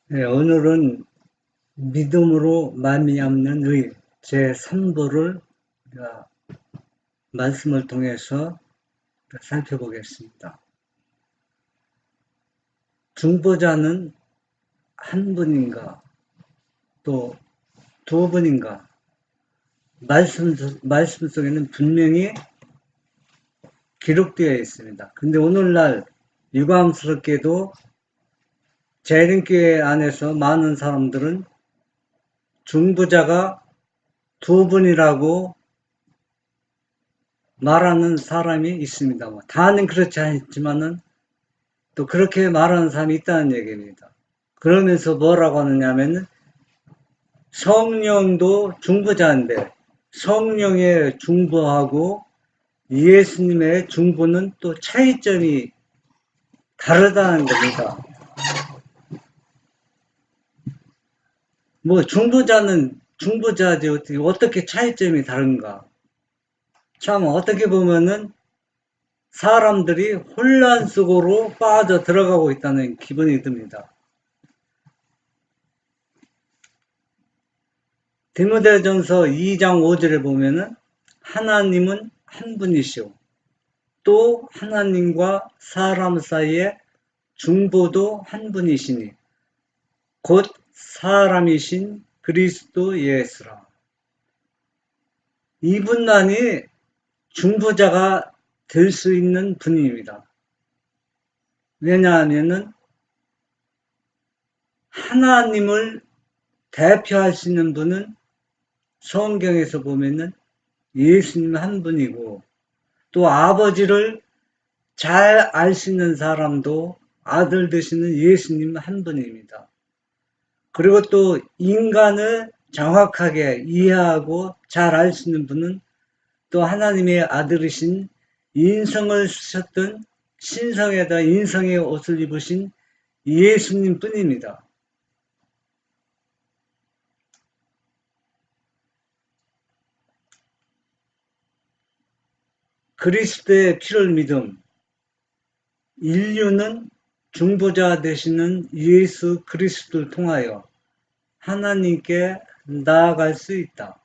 네, 오늘은 믿음으로 말미암는 의 제3부를 말씀을 통해서 살펴보겠습니다. 중보자는 한 분인가 또 두 분인가 말씀 속에는 분명히 기록되어 있습니다. 근데 오늘날 유감스럽게도 재림교회 안에서 많은 사람들은 중보자가 두 분이라고 말하는 사람이 있습니다. 다는 그렇지 않지만은 또 그렇게 말하는 사람이 있다는 얘기입니다. 그러면서 뭐라고 하느냐면 성령도 중보자인데 성령의 중보하고 예수님의 중보는 또 차이점이 다르다는 겁니다. 중보자는 중보자지 어떻게 차이점이 다른가? 참 어떻게 보면은 사람들이 혼란 속으로 빠져 들어가고 있다는 기분이 듭니다. 디모데전서 2장 5절에 보면은 하나님은 한 분이시오. 또 하나님과 사람 사이에 중보도 한 분이시니 곧 사람이신 그리스도 예수라. 이분만이 중보자가 될 수 있는 분입니다. 왜냐하면은 하나님을 대표할 수 있는 분은 성경에서 보면은 예수님 한 분이고 또 아버지를 잘 알 수 있는 사람도 아들 되시는 예수님 한 분입니다. 그리고 또 인간을 정확하게 이해하고 잘 알 수 있는 분은 또 하나님의 아들이신 인성을 쓰셨던 신성에다 인성의 옷을 입으신 예수님 뿐입니다. 그리스도의 피를 믿음, 인류는 중보자 되시는 예수 그리스도를 통하여 하나님께 나아갈 수 있다.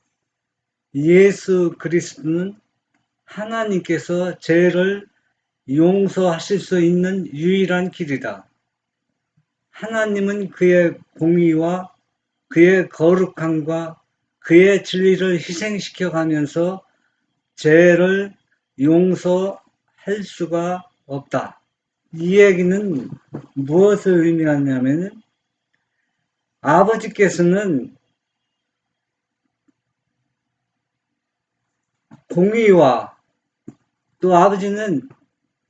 예수 그리스도는 하나님께서 죄를 용서하실 수 있는 유일한 길이다. 하나님은 그의 공의와 그의 거룩함과 그의 진리를 희생시켜 가면서 죄를 용서할 수가 없다. 이 얘기는 무엇을 의미하냐면 아버지께서는 공의와 또 아버지는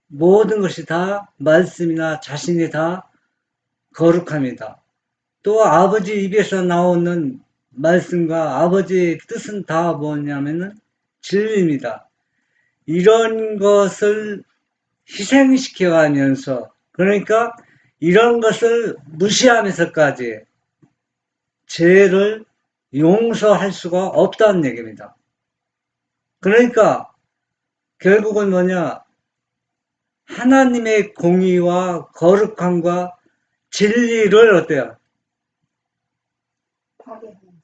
모든 것이 다 말씀이나 자신이 다 거룩합니다. 또 아버지 입에서 나오는 말씀과 아버지의 뜻은 다 뭐냐면은 진리입니다. 이런 것을 희생시켜 가면서 그러니까 이런 것을 무시하면서까지 죄를 용서할 수가 없다는 얘기입니다. 그러니까 결국은 뭐냐? 하나님의 공의와 거룩함과 진리를 어때요?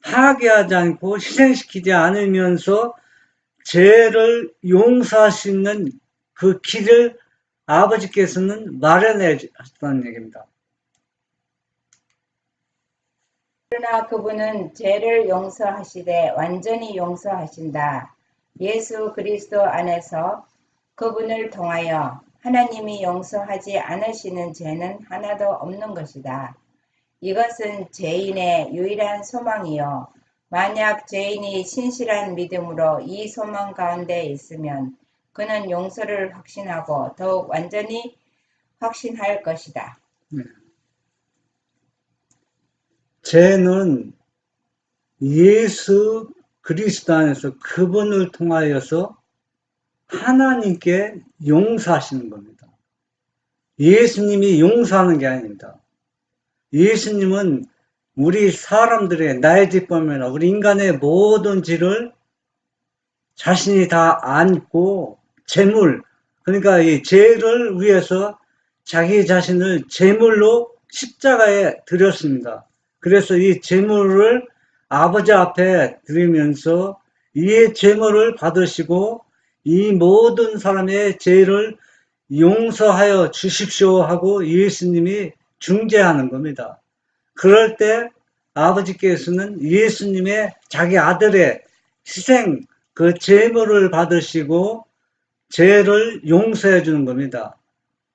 파괴하지 않고 희생시키지 않으면서 죄를 용서할 수 있는 그 길을 아버지께서는 마련해 주셨다는 얘기입니다. 그러나 그분은 죄를 용서하시되 완전히 용서하신다. 예수 그리스도 안에서 그분을 통하여 하나님이 용서하지 않으시는 죄는 하나도 없는 것이다. 이것은 죄인의 유일한 소망이요. 만약 죄인이 신실한 믿음으로 이 소망 가운데 있으면 그는 용서를 확신하고 더욱 완전히 확신할 것이다. 죄는 예수 그리스도 안에서 그분을 통하여서 하나님께 용서하시는 겁니다. 예수님이 용서하는 게 아닙니다. 예수님은 우리 사람들의 나의 뒷범이나 우리 인간의 모든 죄를 자신이 다 안고 제물, 그러니까 이 죄를 위해서 자기 자신을 제물로 십자가에 드렸습니다. 그래서 이 제물을 아버지 앞에 드리면서 이 제물을 받으시고 이 모든 사람의 죄를 용서하여 주십시오 하고 예수님이 중재하는 겁니다. 그럴 때 아버지께서는 예수님의 자기 아들의 희생, 그 제물을 받으시고 죄를 용서해 주는 겁니다.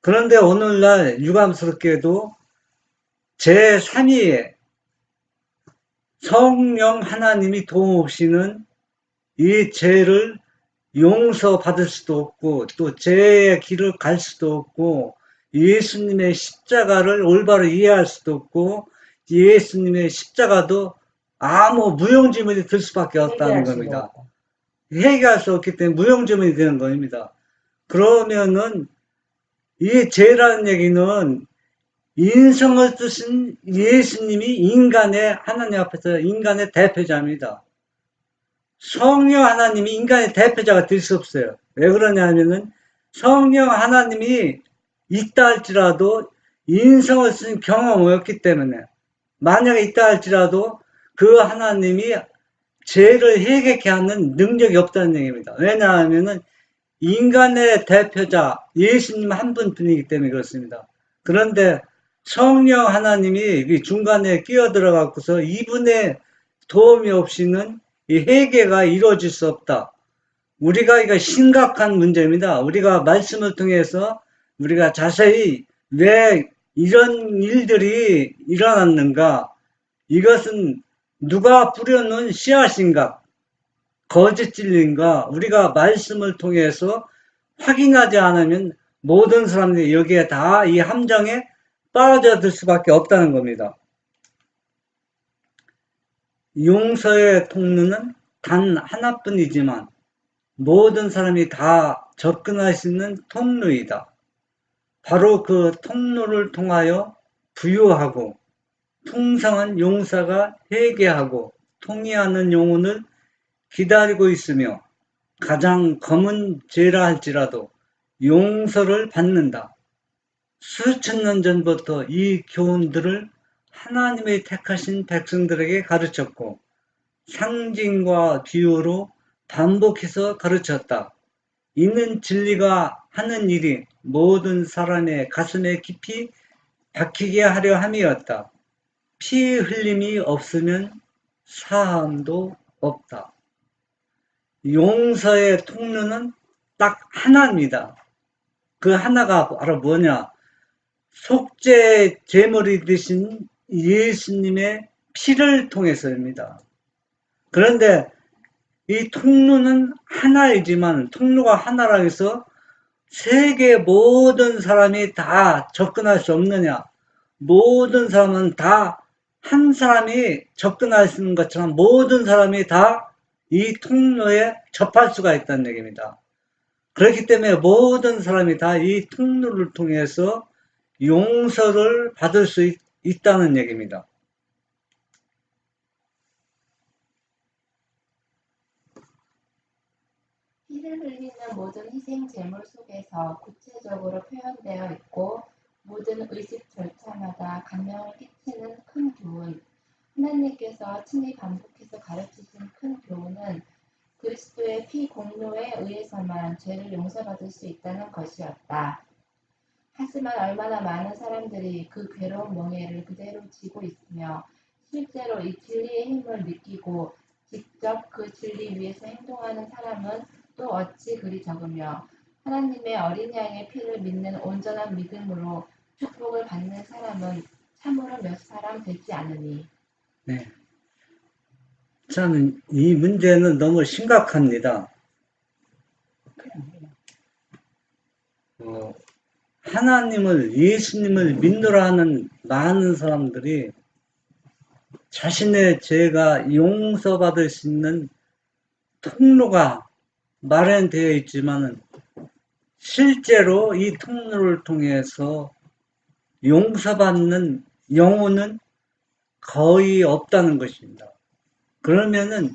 그런데 오늘날 유감스럽게도 제3위에 성령 하나님이 도움 없이는 이 죄를 용서받을 수도 없고 또 죄의 길을 갈 수도 없고 예수님의 십자가를 올바로 이해할 수도 없고 예수님의 십자가도 아무 무용지물이 될 수밖에 없다는 해결할 수도 겁니다. 없고. 해결할 수 없기 때문에 무용지물이 되는 겁니다. 그러면은 이 죄라는 얘기는 인성을 쓰신 예수님이 인간의 하나님 앞에서 인간의 대표자입니다. 성령 하나님이 인간의 대표자가 될 수 없어요. 왜 그러냐 하면은 성령 하나님이 있다 할지라도 인성을 쓴 경험이 없기 때문에 만약에 있다 할지라도 그 하나님이 죄를 해결케 하는 능력이 없다는 얘기입니다. 왜냐하면은 인간의 대표자 예수님 한 분뿐이기 때문에 그렇습니다. 그런데 성령 하나님이 중간에 끼어들어 갖고서 이분의 도움이 없이는 이 회개가 이루어질 수 없다. 우리가 이거 심각한 문제입니다. 우리가 말씀을 통해서 우리가 자세히 왜 이런 일들이 일어났는가? 이것은 누가 뿌려놓은 씨앗인가? 거짓 진리인가? 우리가 말씀을 통해서 확인하지 않으면 모든 사람들이 여기에 다 이 함정에 빠져들 수밖에 없다는 겁니다. 용서의 통로는 단 하나뿐이지만 모든 사람이 다 접근할 수 있는 통로이다. 바로 그 통로를 통하여 부유하고 풍성한 용사가 회개하고 통회하는 영혼을 기다리고 있으며 가장 검은 죄라 할지라도 용서를 받는다. 수천 년 전부터 이 교훈들을 하나님의 택하신 백성들에게 가르쳤고 상징과 비유로 반복해서 가르쳤다. 이는 진리가 하는 일이 모든 사람의 가슴에 깊이 박히게 하려 함이었다. 피 흘림이 없으면 사함도 없다. 용서의 통로는 딱 하나입니다. 그 하나가 바로 뭐냐? 속죄 제물이 되신 예수님의 피를 통해서입니다. 그런데 이 통로는 하나이지만 통로가 하나라 해서 세계 모든 사람이 다 접근할 수 없느냐? 모든 사람은 다 한 사람이 접근할 수 있는 것처럼 모든 사람이 다 이 통로에 접할 수가 있다는 얘기입니다. 그렇기 때문에 모든 사람이 다 이 통로를 통해서 용서를 받을 수 있다는 얘기입니다. 피를 흘리는 모든 희생 제물 속에서 구체적으로 표현되어 있고 모든 의식 절차마다 감명을 끼치는 큰 교훈, 하나님께서 친히 반복해서 가르치신 큰 교훈은 그리스도의 피 공로에 의해서만 죄를 용서받을 수 있다는 것이었다. 하지만 얼마나 많은 사람들이 그 괴로운 멍에를 그대로 지고 있으며 실제로 이 진리의 힘을 느끼고 직접 그 진리 위에서 행동하는 사람은 또 어찌 그리 적으며 하나님의 어린 양의 피를 믿는 온전한 믿음으로 축복을 받는 사람은 참으로 몇 사람 되지 않으니. 네. 참, 이 문제는 너무 심각합니다. 하나님을, 예수님을 믿노라 하는 많은 사람들이 자신의 죄가 용서받을 수 있는 통로가 마련되어 있지만은 실제로 이 통로를 통해서 용서받는 영혼은 거의 없다는 것입니다. 그러면은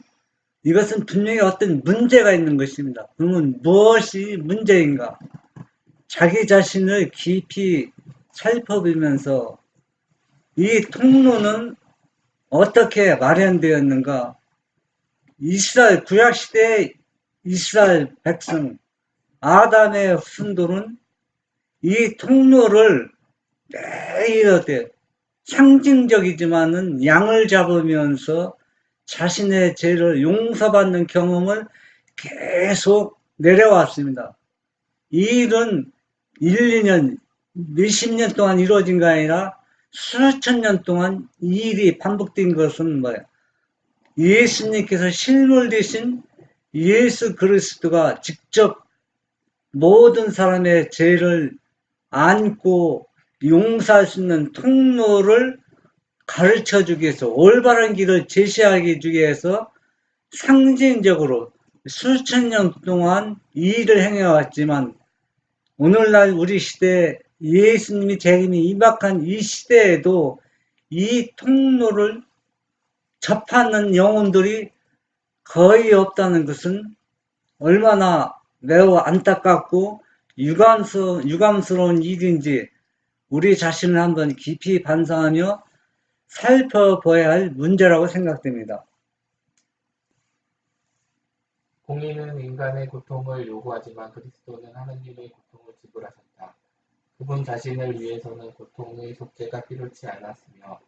이것은 분명히 어떤 문제가 있는 것입니다. 그러면 무엇이 문제인가? 자기 자신을 깊이 살펴보면서 이 통로는 어떻게 마련되었는가? 이스라엘 구약시대 이스라엘 백성 아담의 후손들은 이 통로를 매일 상징적이지만은 양을 잡으면서 자신의 죄를 용서받는 경험을 계속 내려왔습니다. 이 일은 1, 2년, 몇십 년 동안 이루어진 게 아니라 수천 년 동안 이 일이 반복된 것은 뭐예요? 예수님께서 실물 되신 예수 그리스도가 직접 모든 사람의 죄를 안고 용서할 수 있는 통로를 가르쳐 주기 위해서, 올바른 길을 제시하기 위해서 상징적으로 수천 년 동안 이 일을 행해왔지만, 오늘날 우리 시대 예수님이 재림이 임박한 이 시대에도 이 통로를 접하는 영혼들이 거의 없다는 것은 얼마나 매우 안타깝고 유감스러운 일인지 우리 자신을 한번 깊이 반성하며 살펴봐야 할 문제라고 생각됩니다. 공의는 인간의 고통을 요구하지만 그리스도는 하느님의 고통을 지불하셨다. 그분 자신을 위해서는 고통의 속죄가 필요치 않았으며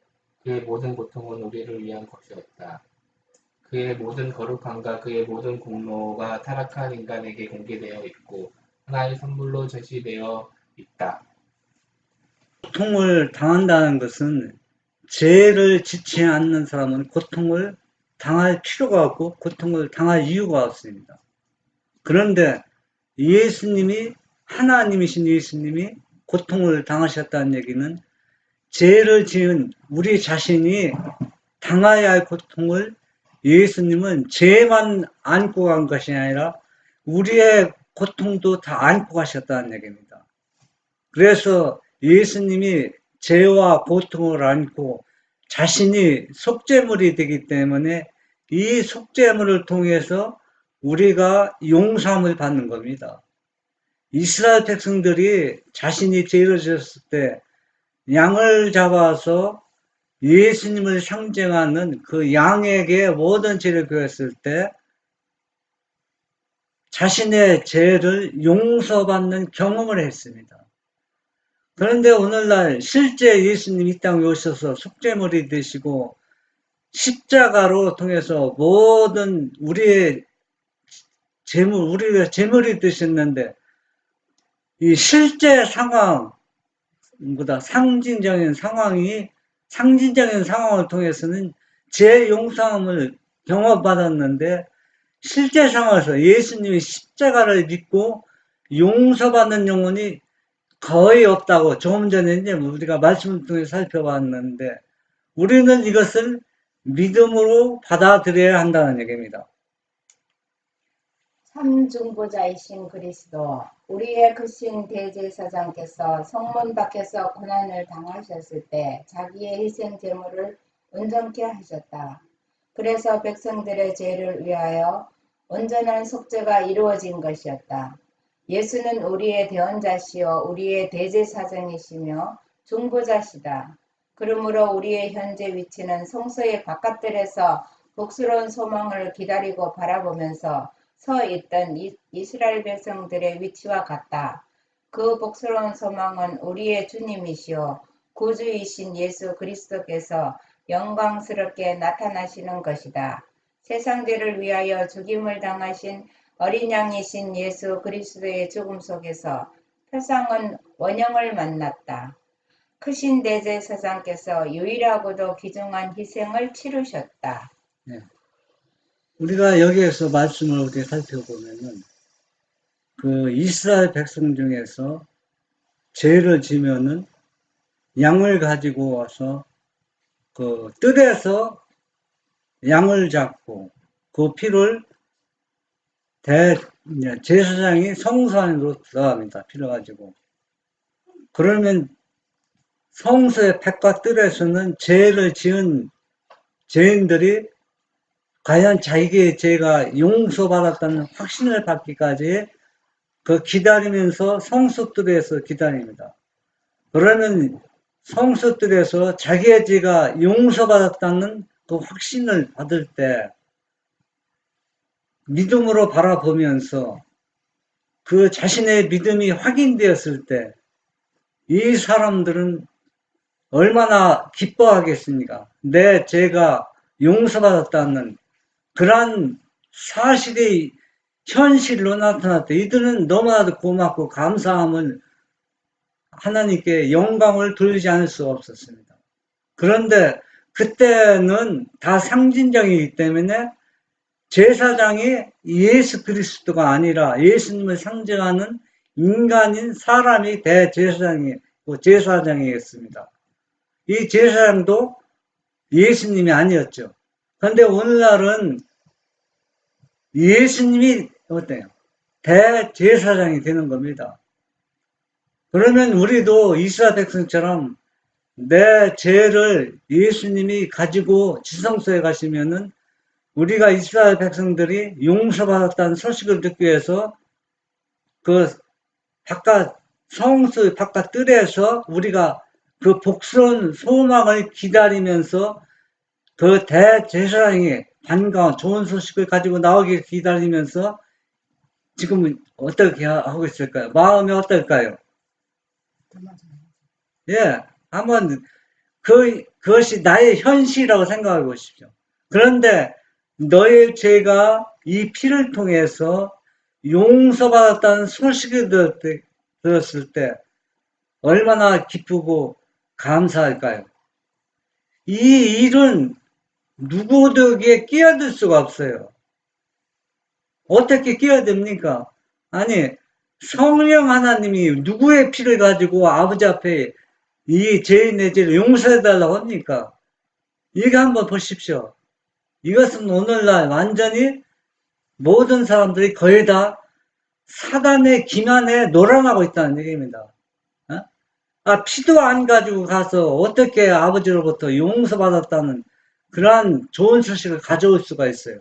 그의 모든 고통은 우리를 위한 것이었다. 그의 모든 거룩함과 그의 모든 공로가 타락한 인간에게 공개되어 있고 하나의 선물로 제시되어 있다. 고통을 당한다는 것은, 죄를 짓지 않는 사람은 고통을 당할 필요가 없고 고통을 당할 이유가 없습니다. 그런데 예수님이, 하나님이신 예수님이 고통을 당하셨다는 얘기는 죄를 지은 우리 자신이 당해야 할 고통을 예수님은 죄만 안고 간 것이 아니라 우리의 고통도 다 안고 가셨다는 얘기입니다. 그래서 예수님이 죄와 고통을 안고 자신이 속죄물이 되기 때문에 이 속죄물을 통해서 우리가 용서함을 받는 겁니다. 이스라엘 백성들이 자신이 죄를 지었을 때 양을 잡아서 예수님을 상징하는 그 양에게 모든 죄를 그렸을 때 자신의 죄를 용서받는 경험을 했습니다. 그런데 오늘날 실제 예수님이 이 땅에 오셔서 속죄물이 되시고 십자가로 통해서 모든 우리의 재물, 우리가 재물이 되셨는데, 이 실제 상황보다 상징적인 상황을 통해서는 제 용서함을 경험받았는데, 실제 상황에서 예수님이 십자가를 믿고 용서받는 영혼이 거의 없다고 조금 전에 이제 우리가 말씀을 통해 살펴봤는데, 우리는 이것을 믿음으로 받아들여야 한다는 얘기입니다. 참중보자이신 그리스도, 우리의 크신 대제사장께서 성문 밖에서 고난을 당하셨을 때 자기의 희생 제물을 온전케 하셨다. 그래서 백성들의 죄를 위하여 온전한 속죄가 이루어진 것이었다. 예수는 우리의 대언자시요 우리의 대제사장이시며 중보자시다. 그러므로 우리의 현재 위치는 성소의 바깥들에서 복스러운 소망을 기다리고 바라보면서 서 있던 이스라엘 백성들의 위치와 같다. 그 복스러운 소망은 우리의 주님이시요 구주이신 예수 그리스도께서 영광스럽게 나타나시는 것이다. 세상들을 위하여 죽임을 당하신 어린 양이신 예수 그리스도의 죽음 속에서 세상은 원형을 만났다. 크신 대제사장께서 유일하고도 귀중한 희생을 치르셨다. 네. 우리가 여기에서 말씀을 어떻게 살펴보면은, 그 이스라엘 백성 중에서 죄를 지면은 양을 가지고 와서 그 뜰에서 양을 잡고 그 피를 제사장이 성소 안으로 들어갑니다. 피를 가지고. 그러면 성소의 팩과 뜰에서는 죄를 지은 죄인들이 과연 자기의 죄가 용서받았다는 확신을 받기까지 그 기다리면서 성소 뜰에서 기다립니다. 그러면 성서들에서 자기의 죄가 용서받았다는 그 확신을 받을 때 믿음으로 바라보면서 그 자신의 믿음이 확인되었을 때 이 사람들은 얼마나 기뻐하겠습니까? 내 죄가 용서받았다는 그러한 사실이 현실로 나타날 때 이들은 너무나도 고맙고 감사함을 하나님께 영광을 돌리지 않을 수가 없었습니다. 그런데 그때는 다 상징적이기 때문에 제사장이 예수 그리스도가 아니라 예수님을 상징하는 인간인 사람이 제사장이었습니다. 이 제사장도 예수님이 아니었죠. 그런데 오늘날은 예수님이 어때요? 대제사장이 되는 겁니다. 그러면 우리도 이스라엘 백성처럼 내 죄를 예수님이 가지고 지성소에 가시면은 우리가 이스라엘 백성들이 용서받았다는 소식을 듣기 위해서 그 성소 바깥 뜰에서 우리가 그 복스러운 소망을 기다리면서 그 대제사장이 반가운 좋은 소식을 가지고 나오길 기다리면서 지금은 어떻게 하고 있을까요? 마음이 어떨까요? 예, 한번 그것이 나의 현실이라고 생각해 보십시오. 그런데 너의 죄가 이 피를 통해서 용서받았다는 소식을 들었을 때 얼마나 기쁘고 감사할까요? 이 일은 누구에게 끼어들 수가 없어요. 어떻게 끼어듭니까? 아니, 성령 하나님이 누구의 피를 가지고 아버지 앞에 이 죄인의 죄를 용서해달라고 합니까? 이거 한번 보십시오. 이것은 오늘날 완전히 모든 사람들이 거의 다 사단의 기만에 놀아나고 있다는 얘기입니다. 피도 안 가지고 가서 어떻게 아버지로부터 용서받았다는 그러한 좋은 소식을 가져올 수가 있어요.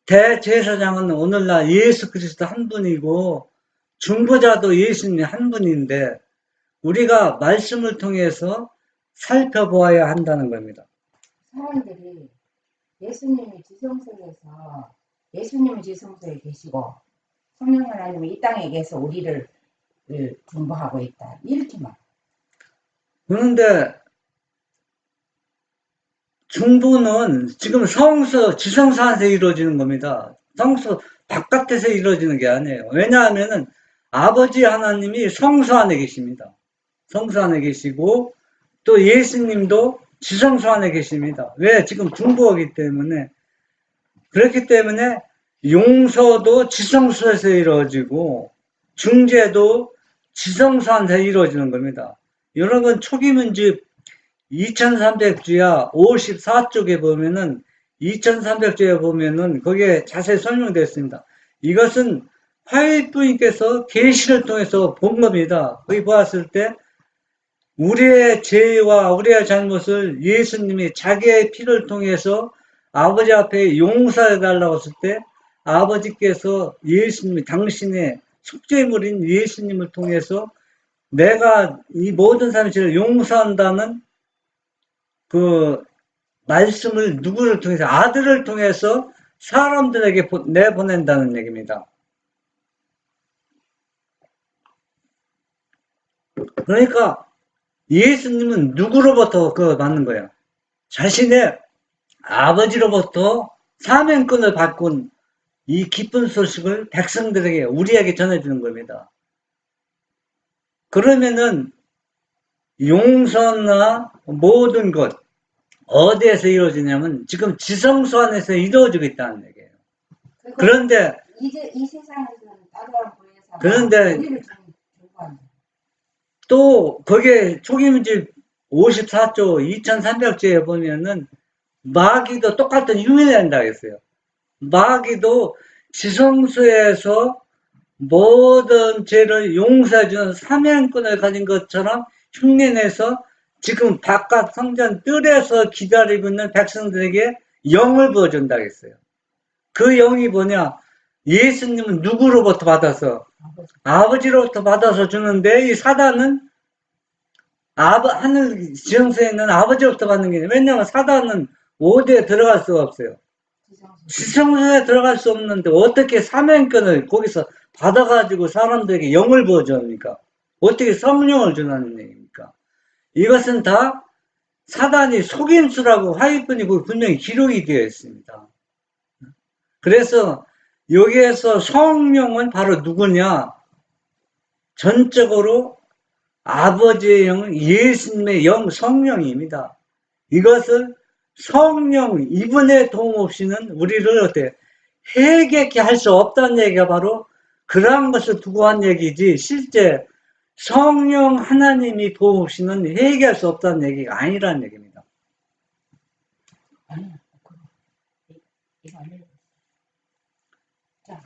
대제사장은 오늘날 예수 그리스도 한 분이고 중보자도 예수님 한 분인데 우리가 말씀을 통해서 살펴보아야 한다는 겁니다. 사람들이 예수님이 지성소에 계시고 성령 하나님이 이 땅에 계서 우리를 중보하고 있다. 이렇게만. 그런데 중보는 지금 지성소 안에서 이루어지는 겁니다. 성소 바깥에서 이루어지는 게 아니에요. 왜냐하면은 아버지 하나님이 성소 안에 계십니다. 성소 안에 계시고 또 예수님도 지성소 안에 계십니다. 왜? 지금 중보하기 때문에. 그렇기 때문에 용서도 지성소에서 이루어지고 중재도 지성소 안에서 이루어지는 겁니다. 여러분 초기문집 2300주야 54쪽에 보면은 2300주에 보면은 거기에 자세히 설명되어 있습니다. 이것은 화일부인께서 계시를 통해서 본 겁니다. 거기 보았을 때 우리의 죄와 우리의 잘못을 예수님이 자기의 피를 통해서 아버지 앞에 용서해 달라고 했을 때 아버지께서 예수님이 당신의 속죄물인 예수님을 통해서 내가 이 모든 사람의 죄를 용서한다는 그 말씀을 누구를 통해서 아들을 통해서 사람들에게 내보낸다는 얘기입니다. 그러니까 예수님은 누구로부터 그걸 받는 거예요? 자신의 아버지로부터 사명권을 받고 이 기쁜 소식을 백성들에게 우리에게 전해주는 겁니다. 그러면은 용서나 모든 것 어디에서 이루어지냐면 지금 지성소 안에서 이루어지고 있다는 얘기예요. 그런데 이제 이 세상에서는 따로한 부에서 그런데 우리를 중보한다. 또 거기에 초기문집 54조 2300조에 보면은 마귀도 똑같은 흉내를 낸다고 했어요. 마귀도 지성소에서 모든 죄를 용서해주는 사명권을 가진 것처럼 흉내내서 지금 바깥 성전 뜰에서 기다리고 있는 백성들에게 영을 부어준다고 했어요. 그 영이 뭐냐? 예수님은 누구로부터 받아서? 아버지로부터 받아서 주는데 이 사단은 하늘 지성소에 있는 아버지로부터 받는 게 아니라, 왜냐하면 사단은 5대에 들어갈 수가 없어요. 지성소에 들어갈 수 없는데 어떻게 사명권을 거기서 받아가지고 사람들에게 영을 부어줍니까? 어떻게 성령을 주라는 얘기입니까? 이것은 다 사단이 속임수라고 화이분이 분명히 기록이 되어 있습니다. 그래서 여기에서 성령은 바로 누구냐? 전적으로 아버지의 영, 예수님의 영, 성령입니다. 이것을 성령, 이분의 도움 없이는 우리를 어때 해결케 할 수 없다는 얘기가 바로 그러한 것을 두고 한 얘기지, 실제 성령 하나님이 도움 없이는 해결할 수 없다는 얘기가 아니라는 얘기입니다. 아니요. 이거 안 읽어. 자,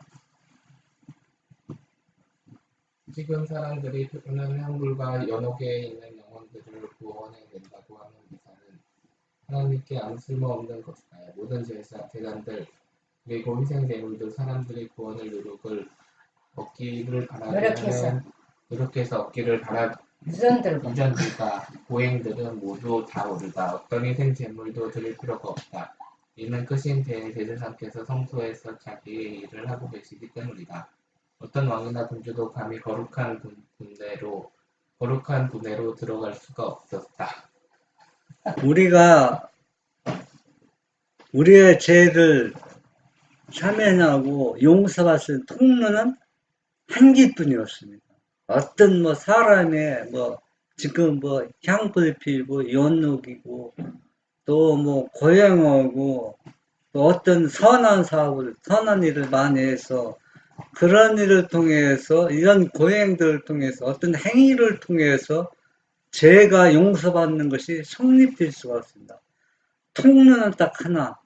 지금 사람들이 표현한 향불과 연옥에 있는 영혼들을 구원해야 된다고 하는 미사는 하나님께 아무 쓸모없는 것이다. 모든 제사, 제단들, 그리고 희생제물도 사람들이 구원을 얻기를 바라는 노력해서 얻기를 바라 유전들과 고행들은 모두 다 옳으다. 어떤 희생제물도 드릴 필요가 없다. 이는 크신 대제사장께서 성소에서 자기의 일을 하고 계시기 때문이다. 어떤 왕이나 군주도 감히 거룩한 분회로 들어갈 수가 없었다. 우리가 우리의 죄를 사면하고 용서받을 통로는 한 길뿐이었습니다. 어떤 사람의 지금 향불 피고 연옥이고 또 고행하고 또 어떤 선한 일을 많이 해서 그런 일을 통해서 이런 고행들을 통해서 어떤 행위를 통해서 죄가 용서받는 것이 성립될 수가 없습니다. 통로는 딱 하나.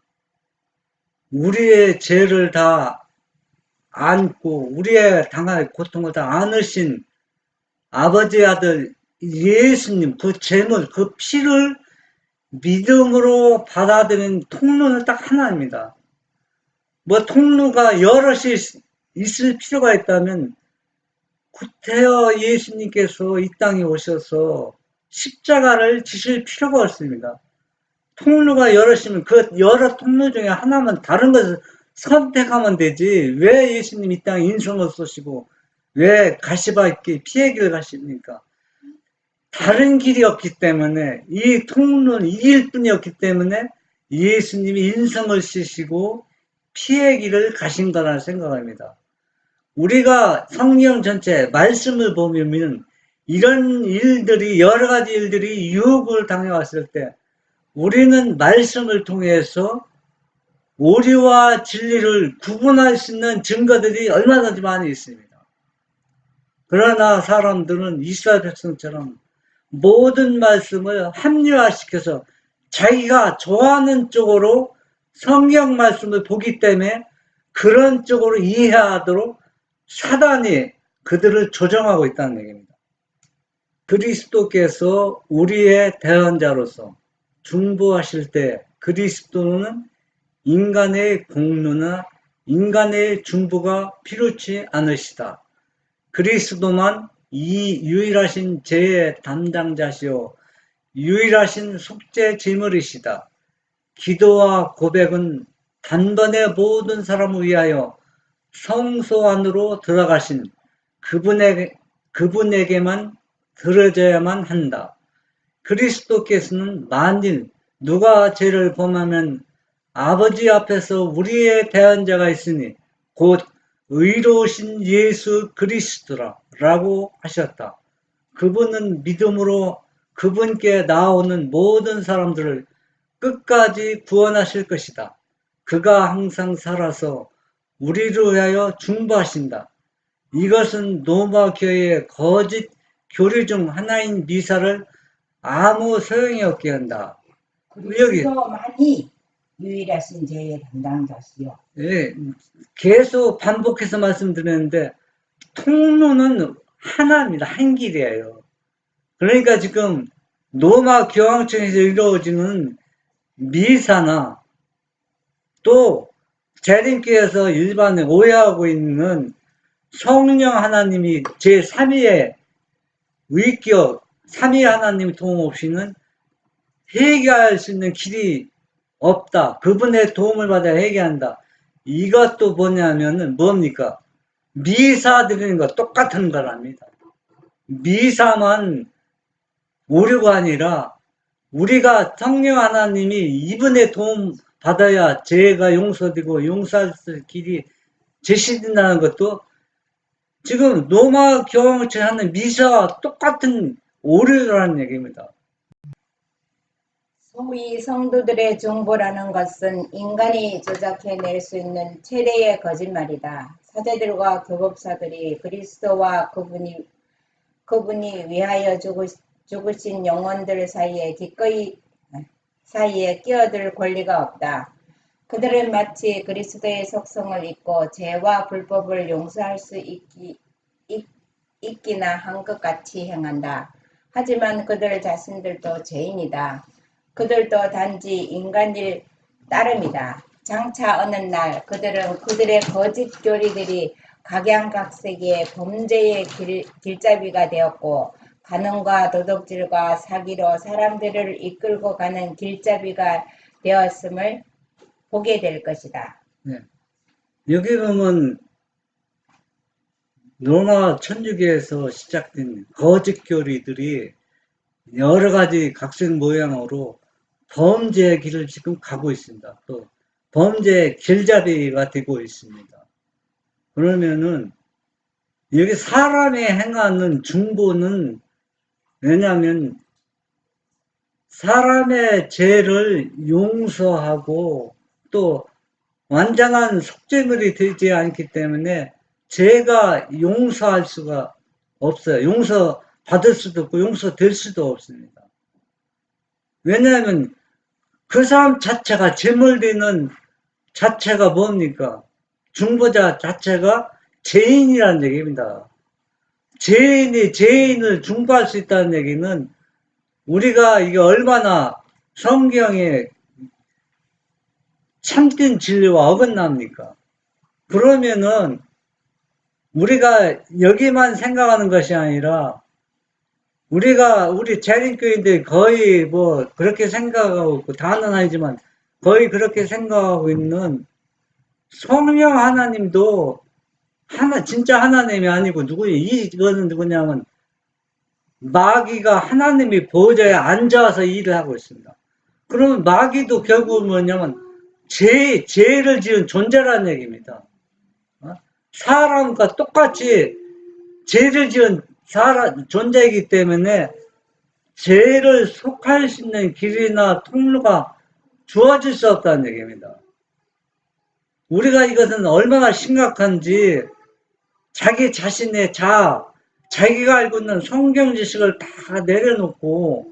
우리의 죄를 다 안고 우리의 당할 고통을 다 안으신 아버지 아들 예수님 그 제물 그 피를 믿음으로 받아들이는 통로는 딱 하나입니다. 통로가 여럿이 있을 필요가 있다면 구태여 예수님께서 이 땅에 오셔서 십자가를 지실 필요가 없습니다. 통로가 여럿이면 그 여러 통로 중에 하나만 다른 것을 선택하면 되지. 왜 예수님 이 땅에 인성을 쏘시고 왜 가시밭길 피의 길을 가십니까? 다른 길이 없기 때문에 이 통로는 이 길뿐이었기 때문에 예수님이 인성을 쓰시고 피의 길을 가신 거라는 생각합니다. 우리가 성경 전체 말씀을 보면 이런 일들이 여러 가지 일들이 유혹을 당해왔을 때 우리는 말씀을 통해서 오류와 진리를 구분할 수 있는 증거들이 얼마든지 많이 있습니다. 그러나 사람들은 이스라엘 백성처럼 모든 말씀을 합리화시켜서 자기가 좋아하는 쪽으로 성경 말씀을 보기 때문에 그런 쪽으로 이해하도록 사단이 그들을 조정하고 있다는 얘기입니다. 그리스도께서 우리의 대언자로서 중보하실 때 그리스도는 인간의 공로나 인간의 중보가 필요치 않으시다. 그리스도만 이 유일하신 죄의 담당자시오 유일하신 속죄 제물이시다. 기도와 고백은 단번에 모든 사람을 위하여 성소 안으로 들어가신 그분에게만 들어져야만 한다. 그리스도께서는 만일 누가 죄를 범하면 아버지 앞에서 우리의 대언자가 있으니 곧 의로우신 예수 그리스도라고 하셨다. 그분은 믿음으로 그분께 나오는 모든 사람들을 끝까지 구원하실 것이다. 그가 항상 살아서 우리를 위하여 중보하신다. 이것은 로마 교회의 거짓 교리 중 하나인 미사를 아무 소용이 없게 한다. 그리스도만이 유일하신 죄의 담당자시요. 예, 계속 반복해서 말씀드렸는데 통로는 하나입니다. 한 길이에요. 그러니까 지금 로마 교황청에서 이루어지는 미사나 또 재림교에서 일반에 오해하고 있는 성령 하나님이 제3위의 위격 삼위 하나님 도움 없이는 해결할 수 있는 길이 없다. 그분의 도움을 받아야 해결한다. 이것도 뭐냐면은 뭡니까? 미사 드리는 거 똑같은 거랍니다. 미사만 오류가 아니라 우리가 성령 하나님이 이분의 도움 받아야 죄가 용서되고 용서할 수 있는 길이 제시된다는 것도 지금 로마 교황청 하는 미사와 똑같은 오류라는 얘기입니다. 소위 성도들의 중보라는 것은 인간이 조작해낼 수 있는 최대의 거짓말이다. 사제들과 교법사들이 그리스도와 그분이 위하여 죽으신 영혼들 사이에 기꺼이 끼어들 권리가 없다. 그들은 마치 그리스도의 속성을 잊고 죄와 불법을 용서할 수 있기나 한 것 같이 행한다. 하지만 그들 자신들도 죄인이다. 그들도 단지 인간일 따름이다. 장차 어느 날 그들은 그들의 거짓 교리들이 각양각색의 범죄의 길잡이가 되었고 간음과 도둑질과 사기로 사람들을 이끌고 가는 길잡이가 되었음을 보게 될 것이다. 네. 여기 보면 로마 천주교에서 시작된 거짓 교리들이 여러 가지 각색 모양으로 범죄의 길을 지금 가고 있습니다. 또 범죄의 길잡이가 되고 있습니다. 그러면은 여기 사람이 행하는 중보는 왜냐하면 사람의 죄를 용서하고 또 완전한 속죄물이 되지 않기 때문에 죄가 용서할 수가 없어요. 용서 받을 수도 없고 용서될 수도 없습니다. 왜냐하면 그 사람 자체가 제물되는 자체가 뭡니까? 중보자 자체가 죄인이라는 얘기입니다. 죄인이 죄인을 중보할 수 있다는 얘기는 우리가 이게 얼마나 성경에 참된 진리와 어긋납니까? 그러면은 우리가 여기만 생각하는 것이 아니라 우리 재림교인들이 거의 뭐 그렇게 생각하고 있고 다는 아니지만 거의 그렇게 생각하고 있는 성령 하나님도 진짜 하나님이 아니고 이거는 누구냐면 마귀가 하나님이 보좌에 앉아서 일을 하고 있습니다. 그러면 마귀도 결국은 뭐냐면 죄를 지은 존재라는 얘기입니다. 사람과 똑같이 죄를 지은 존재이기 때문에 죄를 속할 수 있는 길이나 통로가 주어질 수 없다는 얘기입니다. 우리가 이것은 얼마나 심각한지 자기 자신의 자기가 알고 있는 성경 지식을 다 내려놓고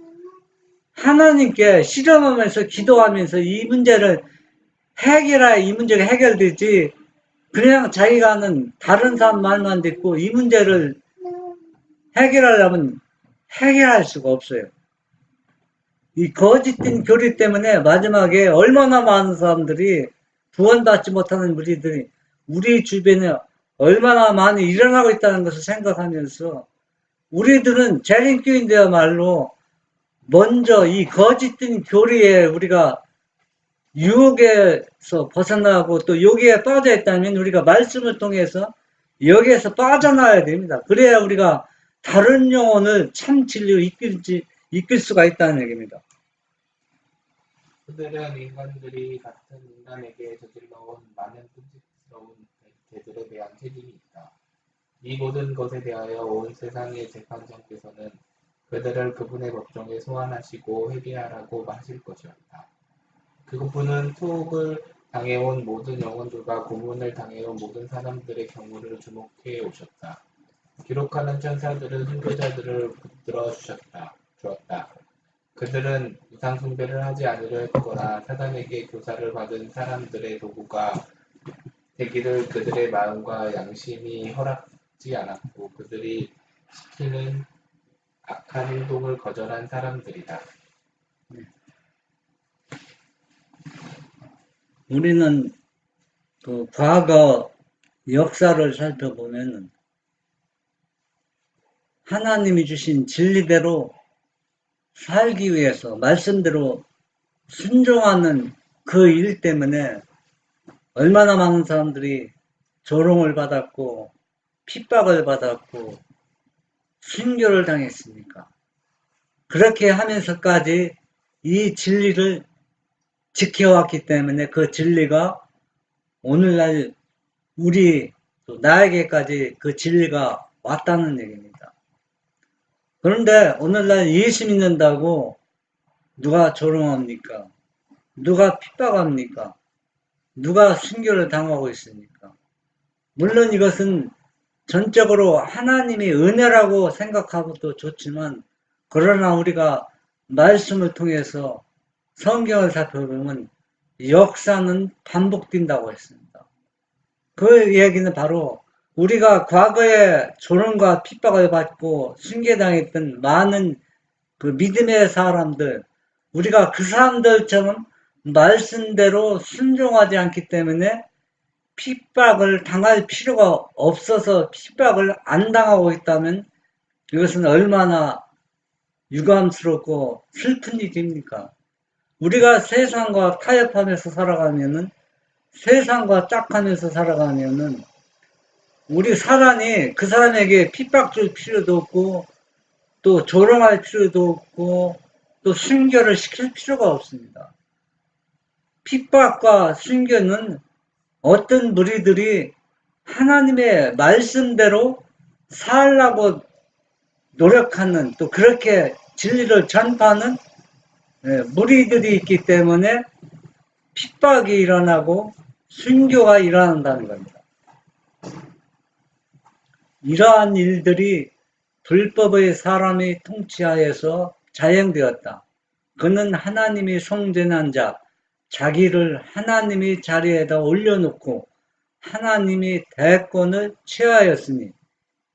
하나님께 실험하면서 기도하면서 이 문제를 해결해야 이 문제가 해결되지 그냥 자기가 하는 다른 사람 말만 듣고 이 문제를 해결하려면 해결할 수가 없어요. 이 거짓된 교리 때문에 마지막에 얼마나 많은 사람들이 구원받지 못하는 무리들이 우리 주변에 얼마나 많이 일어나고 있다는 것을 생각하면서 우리들은 재림교인들야말로 먼저 이 거짓된 교리에 우리가 유혹에서 벗어나고 또 여기에 빠져 있다면 우리가 말씀을 통해서 여기에서 빠져나와야 됩니다. 그래야 우리가 다른 영혼을 참 진리로 이끌 수가 있다는 얘기입니다. 그들은 인간들이 같은 인간에게 저질러온 많은 끔찍스러운 죄들에 대한 책임이 있다. 이 모든 것에 대하여 온 세상의 재판장께서는 그들을 그분의 법정에 소환하시고 회개하라고 하실 것이었다. 그분은 투옥을 당해온 모든 영혼들과 고문을 당해온 모든 사람들의 경우를 주목해 오셨다. 기록하는 천사들은 순교자들을 붙들어 주었다. 그들은 우상 숭배를 하지 않으려 했거나 사단에게 교사를 받은 사람들의 도구가 되기를 그들의 마음과 양심이 허락지 않았고 그들이 시키는 악한 행동을 거절한 사람들이다. 우리는 그 과거 역사를 살펴보면 하나님이 주신 진리대로 살기 위해서 말씀대로 순종하는 그 일 때문에 얼마나 많은 사람들이 조롱을 받았고 핍박을 받았고 순교를 당했습니까? 그렇게 하면서까지 이 진리를 지켜왔기 때문에 그 진리가 오늘날 우리 또 나에게까지 그 진리가 왔다는 얘기입니다. 그런데 오늘날 예수 믿는다고 누가 조롱합니까? 누가 핍박합니까? 누가 순교를 당하고 있습니까? 물론 이것은 전적으로 하나님의 은혜라고 생각하고도 좋지만, 그러나 우리가 말씀을 통해서 성경을 살펴보면 역사는 반복된다고 했습니다. 그 얘기는 바로 우리가 과거에 조롱과 핍박을 받고 순교당했던 많은 그 믿음의 사람들, 우리가 그 사람들처럼 말씀대로 순종하지 않기 때문에 핍박을 당할 필요가 없어서 핍박을 안 당하고 있다면 이것은 얼마나 유감스럽고 슬픈 일입니까? 우리가 세상과 타협하면서 살아가면은, 세상과 짝하면서 살아가면은 우리 사람이 그 사람에게 핍박 줄 필요도 없고 또 조롱할 필요도 없고 또 순교를 시킬 필요가 없습니다. 핍박과 순교는 어떤 무리들이 하나님의 말씀대로 살라고 노력하는, 또 그렇게 진리를 전파하는 무리들이 있기 때문에 핍박이 일어나고 순교가 일어난다는 겁니다. 이러한 일들이 불법의 사람의 통치하에서 자행되었다. 그는 하나님이 성전한 자, 자기를 하나님의 자리에다 올려놓고 하나님이 대권을 취하였으니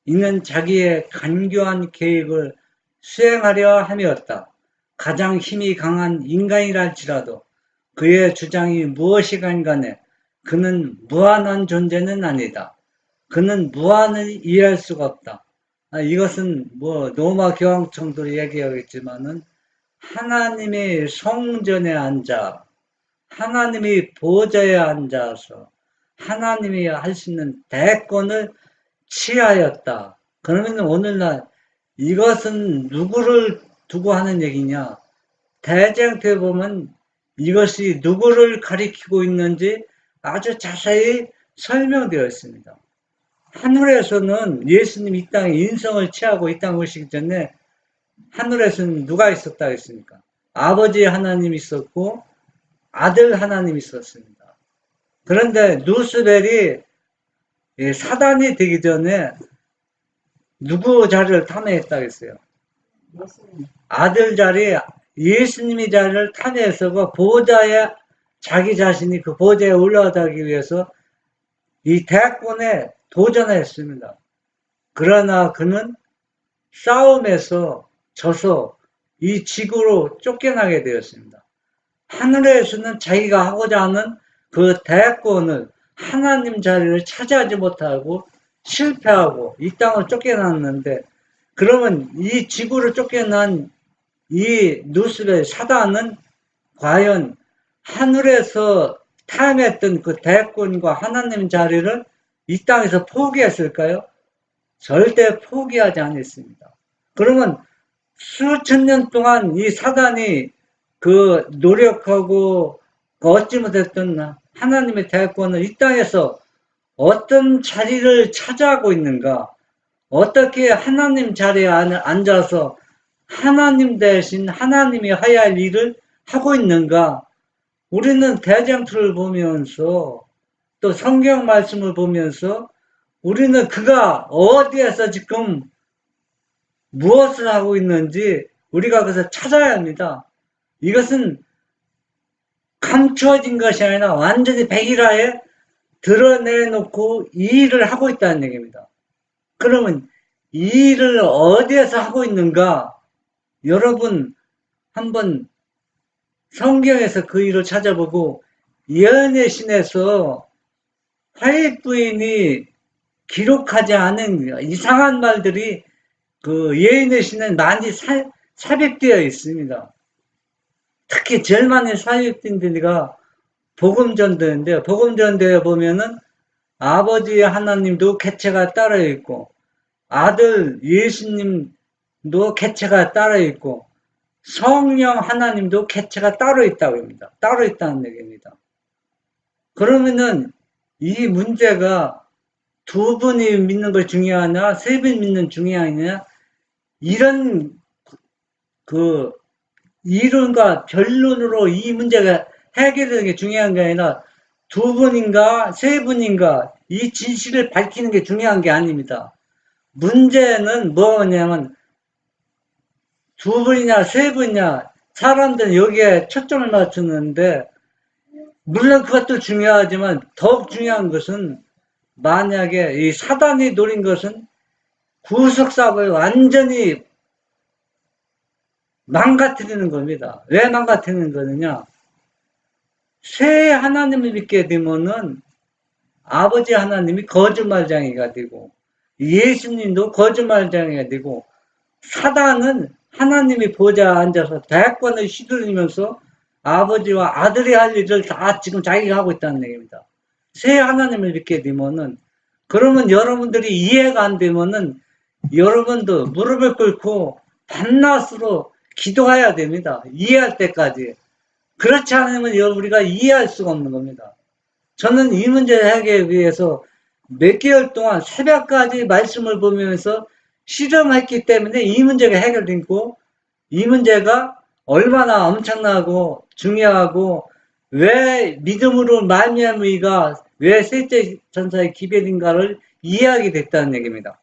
이는 자기의 간교한 계획을 수행하려 함이었다. 가장 힘이 강한 인간이랄지라도 그의 주장이 무엇이건 간에 그는 무한한 존재는 아니다. 그는 무한을 이해할 수가 없다. 이것은 로마 교황청도 얘기하겠지만은 하나님의 성전에 앉아 하나님의 보좌에 앉아서 하나님이 할 수 있는 대권을 취하였다. 그러면 오늘날 이것은 누구를 두고 하는 얘기냐? 대쟁투에 보면 이것이 누구를 가리키고 있는지 아주 자세히 설명되어 있습니다. 하늘에서는 예수님 이 땅에 인성을 취하고 이 땅에 오시기 전에 하늘에서는 누가 있었다 했습니까? 아버지 하나님이 있었고 아들 하나님이 있었습니다. 그런데 루스벨이 사단이 되기 전에 누구 자리를 탐내했다고 했어요? 아들 자리, 예수님의 자리를 탐내서 그 보좌에 자기 자신이 그 보좌에 올라가기 위해서 이 대권에 도전했습니다. 그러나 그는 싸움에서 져서 이 지구로 쫓겨나게 되었습니다. 하늘에서는 자기가 하고자 하는 그 대권을 하나님 자리를 차지하지 못하고 실패하고 이 땅을 쫓겨났는데, 그러면 이 지구를 쫓겨난 이 누스벨 사단은 과연 하늘에서 탐했던 그 대권과 하나님 자리를 이 땅에서 포기했을까요? 절대 포기하지 않았습니다. 그러면 수천 년 동안 이 사단이 그 노력하고 얻지 못했던 하나님의 대권을 이 땅에서 어떤 자리를 차지하고 있는가? 어떻게 하나님 자리에 앉아서 하나님 대신 하나님이 해야 할 일을 하고 있는가? 우리는 대장투를 보면서 또 성경 말씀을 보면서 우리는 그가 어디에서 지금 무엇을 하고 있는지 우리가 그래서 찾아야 합니다. 이것은 감추어진 것이 아니라 완전히 백일화에 드러내놓고 이 일을 하고 있다는 얘기입니다. 그러면 이 일을 어디에서 하고 있는가? 여러분 한번 성경에서 그 일을 찾아보고 예언의 신에서 화해 부인이 기록하지 않은 이상한 말들이 그 예언의 신은 많이 삽입되어 있습니다. 특히 제일 많이 삽입된 데가 복음전도인데요. 복음전도에 보면은 아버지 하나님도 객체가 따로 있고, 아들 예수님도 객체가 따로 있고, 성령 하나님도 객체가 따로 있다고 합니다. 따로 있다는 얘기입니다. 그러면은 이 문제가 두 분이 믿는 걸 중요하냐, 세 분 믿는 중요하냐, 이런 그 이론과 변론으로 이 문제가 해결되는 게 중요한 게 아니라 두 분인가 세 분인가 이 진실을 밝히는 게 중요한 게 아닙니다. 문제는 뭐냐면 두 분이냐 세 분이냐 사람들은 여기에 초점을 맞추는데 물론 그것도 중요하지만 더욱 중요한 것은 만약에 이 사단이 노린 것은 구속사업을 완전히 망가뜨리는 겁니다. 왜 망가뜨리는 거느냐? 새 하나님을 믿게 되면은 아버지 하나님이 거짓말쟁이가 되고 예수님도 거짓말쟁이가 되고 사단은 하나님이 보좌에 앉아서 대권을 휘두르면서 아버지와 아들이 할 일을 다 지금 자기가 하고 있다는 얘기입니다. 새 하나님을 믿게 되면은 그러면 여러분들이 이해가 안 되면은 여러분도 무릎을 꿇고 밤낮으로 기도해야 됩니다. 이해할 때까지. 그렇지 않으면 우리가 이해할 수가 없는 겁니다. 저는 이 문제 해결하기 위해서 몇 개월 동안 새벽까지 말씀을 보면서 실험했기 때문에 이 문제가 해결되고 이 문제가 얼마나 엄청나고 중요하고 왜 믿음으로 말미암으이가 왜 셋째 전사의 기별인가를 이해하게 됐다는 얘기입니다.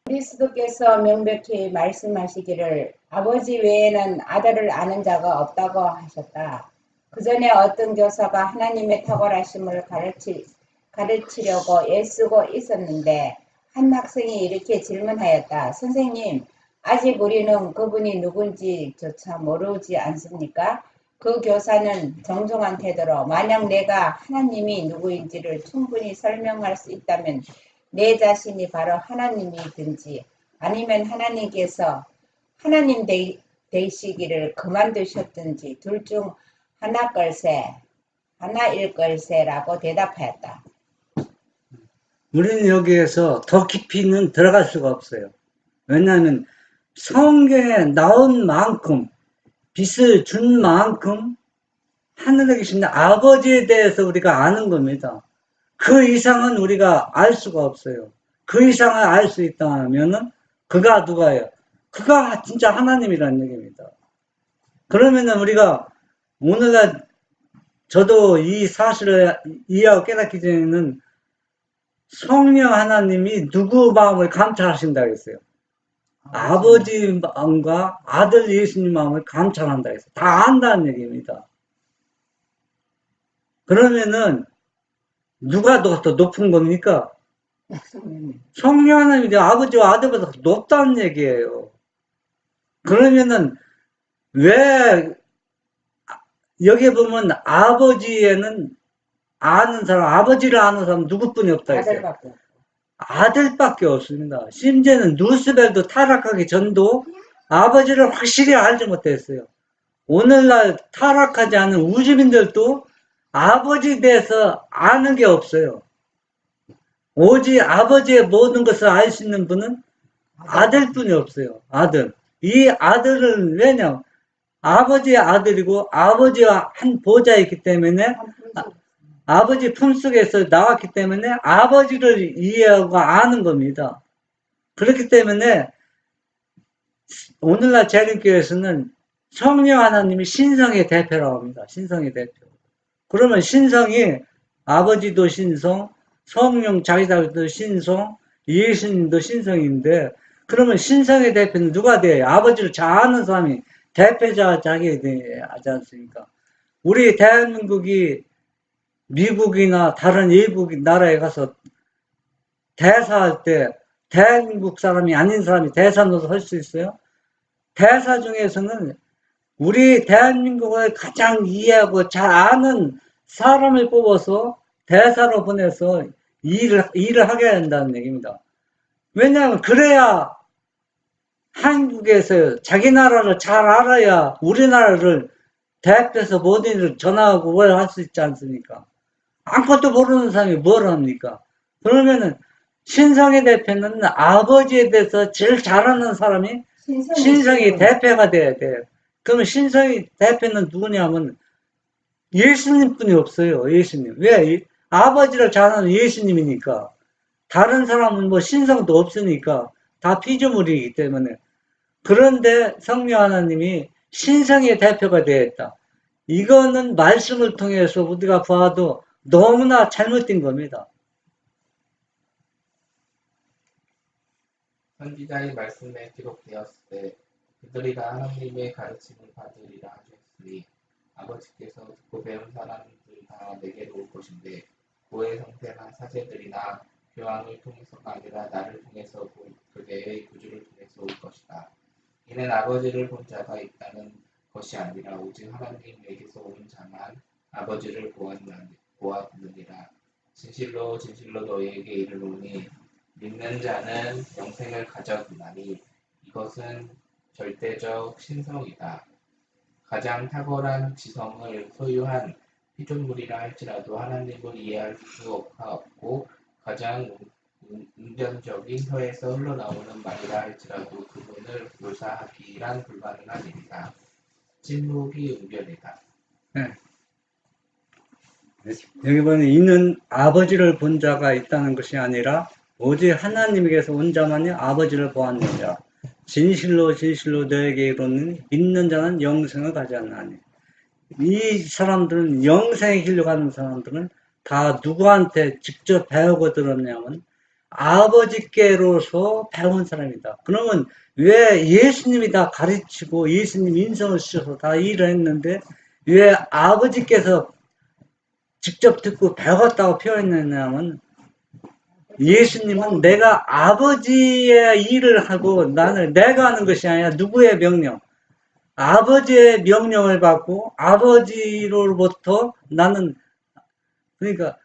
그리스도께서 명백히 말씀하시기를 아버지 외에는 아들을 아는 자가 없다고 하셨다. 그 전에 어떤 교사가 하나님의 탁월하심을 가르치려고 애쓰고 있었는데 한 학생이 이렇게 질문하였다. 선생님, 아직 우리는 그분이 누군지조차 모르지 않습니까? 그 교사는 정중한 태도로 만약 내가 하나님이 누구인지를 충분히 설명할 수 있다면 내 자신이 바로 하나님이든지 아니면 하나님께서 하나님 되시기를 그만두셨든지 둘 중 하나일 걸세라고 대답하였다. 우리는 여기에서 더 깊이는 들어갈 수가 없어요. 왜냐하면 성경에 나온 만큼 빛을 준 만큼 하늘에 계신 아버지에 대해서 우리가 아는 겁니다. 그 이상은 우리가 알 수가 없어요. 그 이상을 알 수 있다면은 그가 누가요? 그가 진짜 하나님이라는 얘기입니다. 그러면은 우리가 오늘날 저도 이 사실을 이해하고 깨닫기 전에는 성령 하나님이 누구 마음을 감찰하신다고 했어요. 아버지 마음과 아들 예수님 마음을 감찰한다고 했어요. 다 안다는 얘기입니다. 그러면은 누가 더 높은 겁니까? 성령 하나님이 아버지와 아들보다 더 높다는 얘기예요. 그러면은 왜 여기 보면 아버지에는 아는 사람, 아버지를 아는 사람 누구뿐이 없다 했어요. 아들밖에 없습니다. 심지어는 루스벨도 타락하기 전도 아버지를 확실히 알지 못했어요. 오늘날 타락하지 않은 우주민들도 아버지에 대해서 아는 게 없어요. 오직 아버지의 모든 것을 알 수 있는 분은 아들뿐이 없어요. 아들. 이 아들은 왜냐? 아버지의 아들이고 아버지와 한 보좌에 있기 때문에 아버지 품속에서 나왔기 때문에 아버지를 이해하고 아는 겁니다. 그렇기 때문에 오늘날 재림교회에서는 성령 하나님이 신성의 대표라고 합니다. 신성의 대표. 그러면 신성이 아버지도 신성, 성령 자기도 신성, 예수님도 신성인데 그러면 신성의 대표는 누가 돼요? 아버지를 잘 아는 사람이 대표자 자기에 하지 않습니까? 우리 대한민국이 미국이나 다른 일국 나라에 가서 대사할 때 대한민국 사람이 아닌 사람이 대사 노릇 할 수 있어요? 대사 중에서는 우리 대한민국을 가장 이해하고 잘 아는 사람을 뽑아서 대사로 보내서 일을 하게 한다는 얘기입니다. 왜냐하면 그래야 한국에서 자기 나라를 잘 알아야 우리나라를 대표해서 모든 일을 전하고 뭘 할 수 있지 않습니까? 아무것도 모르는 사람이 뭘 합니까? 그러면은 신성희 대표는 아버지에 대해서 제일 잘하는 사람이 신성희 대표가 돼야 돼요. 그러면 신성희 대표는 누구냐면 예수님 뿐이 없어요. 예수님. 왜? 아버지를 잘하는 예수님이니까. 다른 사람은 뭐 신성도 없으니까 다 피조물이기 때문에. 그런데 성령 하나님이 신성의 대표가 되었다. 이거는 말씀을 통해서 우리가 봐도 너무나 잘못된 겁니다. 선지자의 말씀에 기록되었을 때 그들이 다 하나님의 가르침을 받으리라 하셨으니 아버지께서 듣고 배운 사람들 다 내게로 올 것인데 고의 성태나 사제들이나 교황을 통해서가 아니라 나를 통해서 그대의 구주를 통해서 올 것이다. 이는 아버지를 본 자가 있다는 것이 아니라 오직 하나님에게서 온 자만 아버지를 보았느니라. 진실로 진실로 너희에게 이르노니 믿는 자는 영생을 가져가나니 이것은 절대적 신성이다. 가장 탁월한 지성을 소유한 피조물이라 할지라도 하나님을 이해할 수 없고 가장 웅변적인 혀에서 흘러나오는 말이라 할지라도 그분을 묘사하기란 불가능한 일이다. 침묵이 웅변이다. 네. 여기 보면 이는 아버지를 본 자가 있다는 것이 아니라 오직 하나님에게서 온 자만이 아버지를 보았느니라. 진실로 진실로 너에게 이르노니 믿는 자는 영생을 가져나니. 이 사람들은 영생의 길로 가는 사람들은 다 누구한테 직접 배우고 들었냐면 아버지께로서 배운 사람이다. 그러면 왜 예수님이 다 가르치고 예수님 인성을 쓰셔서 다 일을 했는데 왜 아버지께서 직접 듣고 배웠다고 표현했냐면 예수님은 내가 아버지의 일을 하고 나는 내가 하는 것이 아니라 누구의 명령, 아버지의 명령을 받고 아버지로부터 나는 그러니까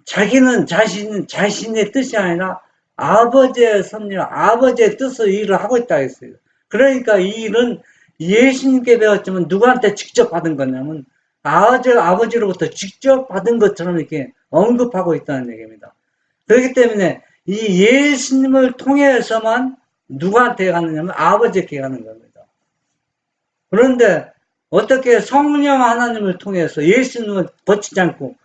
자기는 자신의 뜻이 아니라 아버지의 섭리, 아버지의 뜻으로 일을 하고 있다 했어요. 그러니까 이 일은 예수님께 배웠지만 누구한테 직접 받은 거냐면 아버지로부터 직접 받은 것처럼 이렇게 언급하고 있다는 얘기입니다. 그렇기 때문에 이 예수님을 통해서만 누구한테 가느냐면 아버지께 가는 겁니다. 그런데 어떻게 성령 하나님을 통해서 예수님을 거치지 않고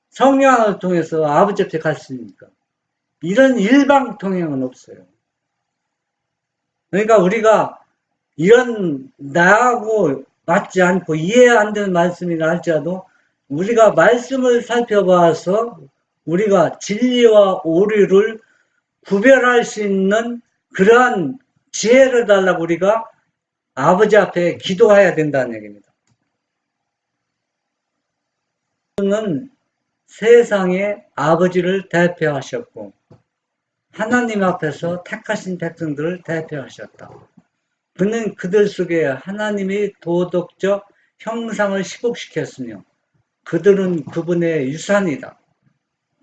성령 하나님을 통해서 아버지 앞에 갈 수 있습니까? 이런 일방 통행은 없어요. 그러니까 우리가 이런 나하고 맞지 않고 이해 안 되는 말씀이라 할지라도 우리가 말씀을 살펴봐서 우리가 진리와 오류를 구별할 수 있는 그러한 지혜를 달라고 우리가 아버지 앞에 기도해야 된다는 얘기입니다. 그는 세상의 아버지를 대표하셨고 하나님 앞에서 택하신 백성들을 대표하셨다. 그는 그들 속에 하나님의 도덕적 형상을 시복시켰으며 그들은 그분의 유산이다.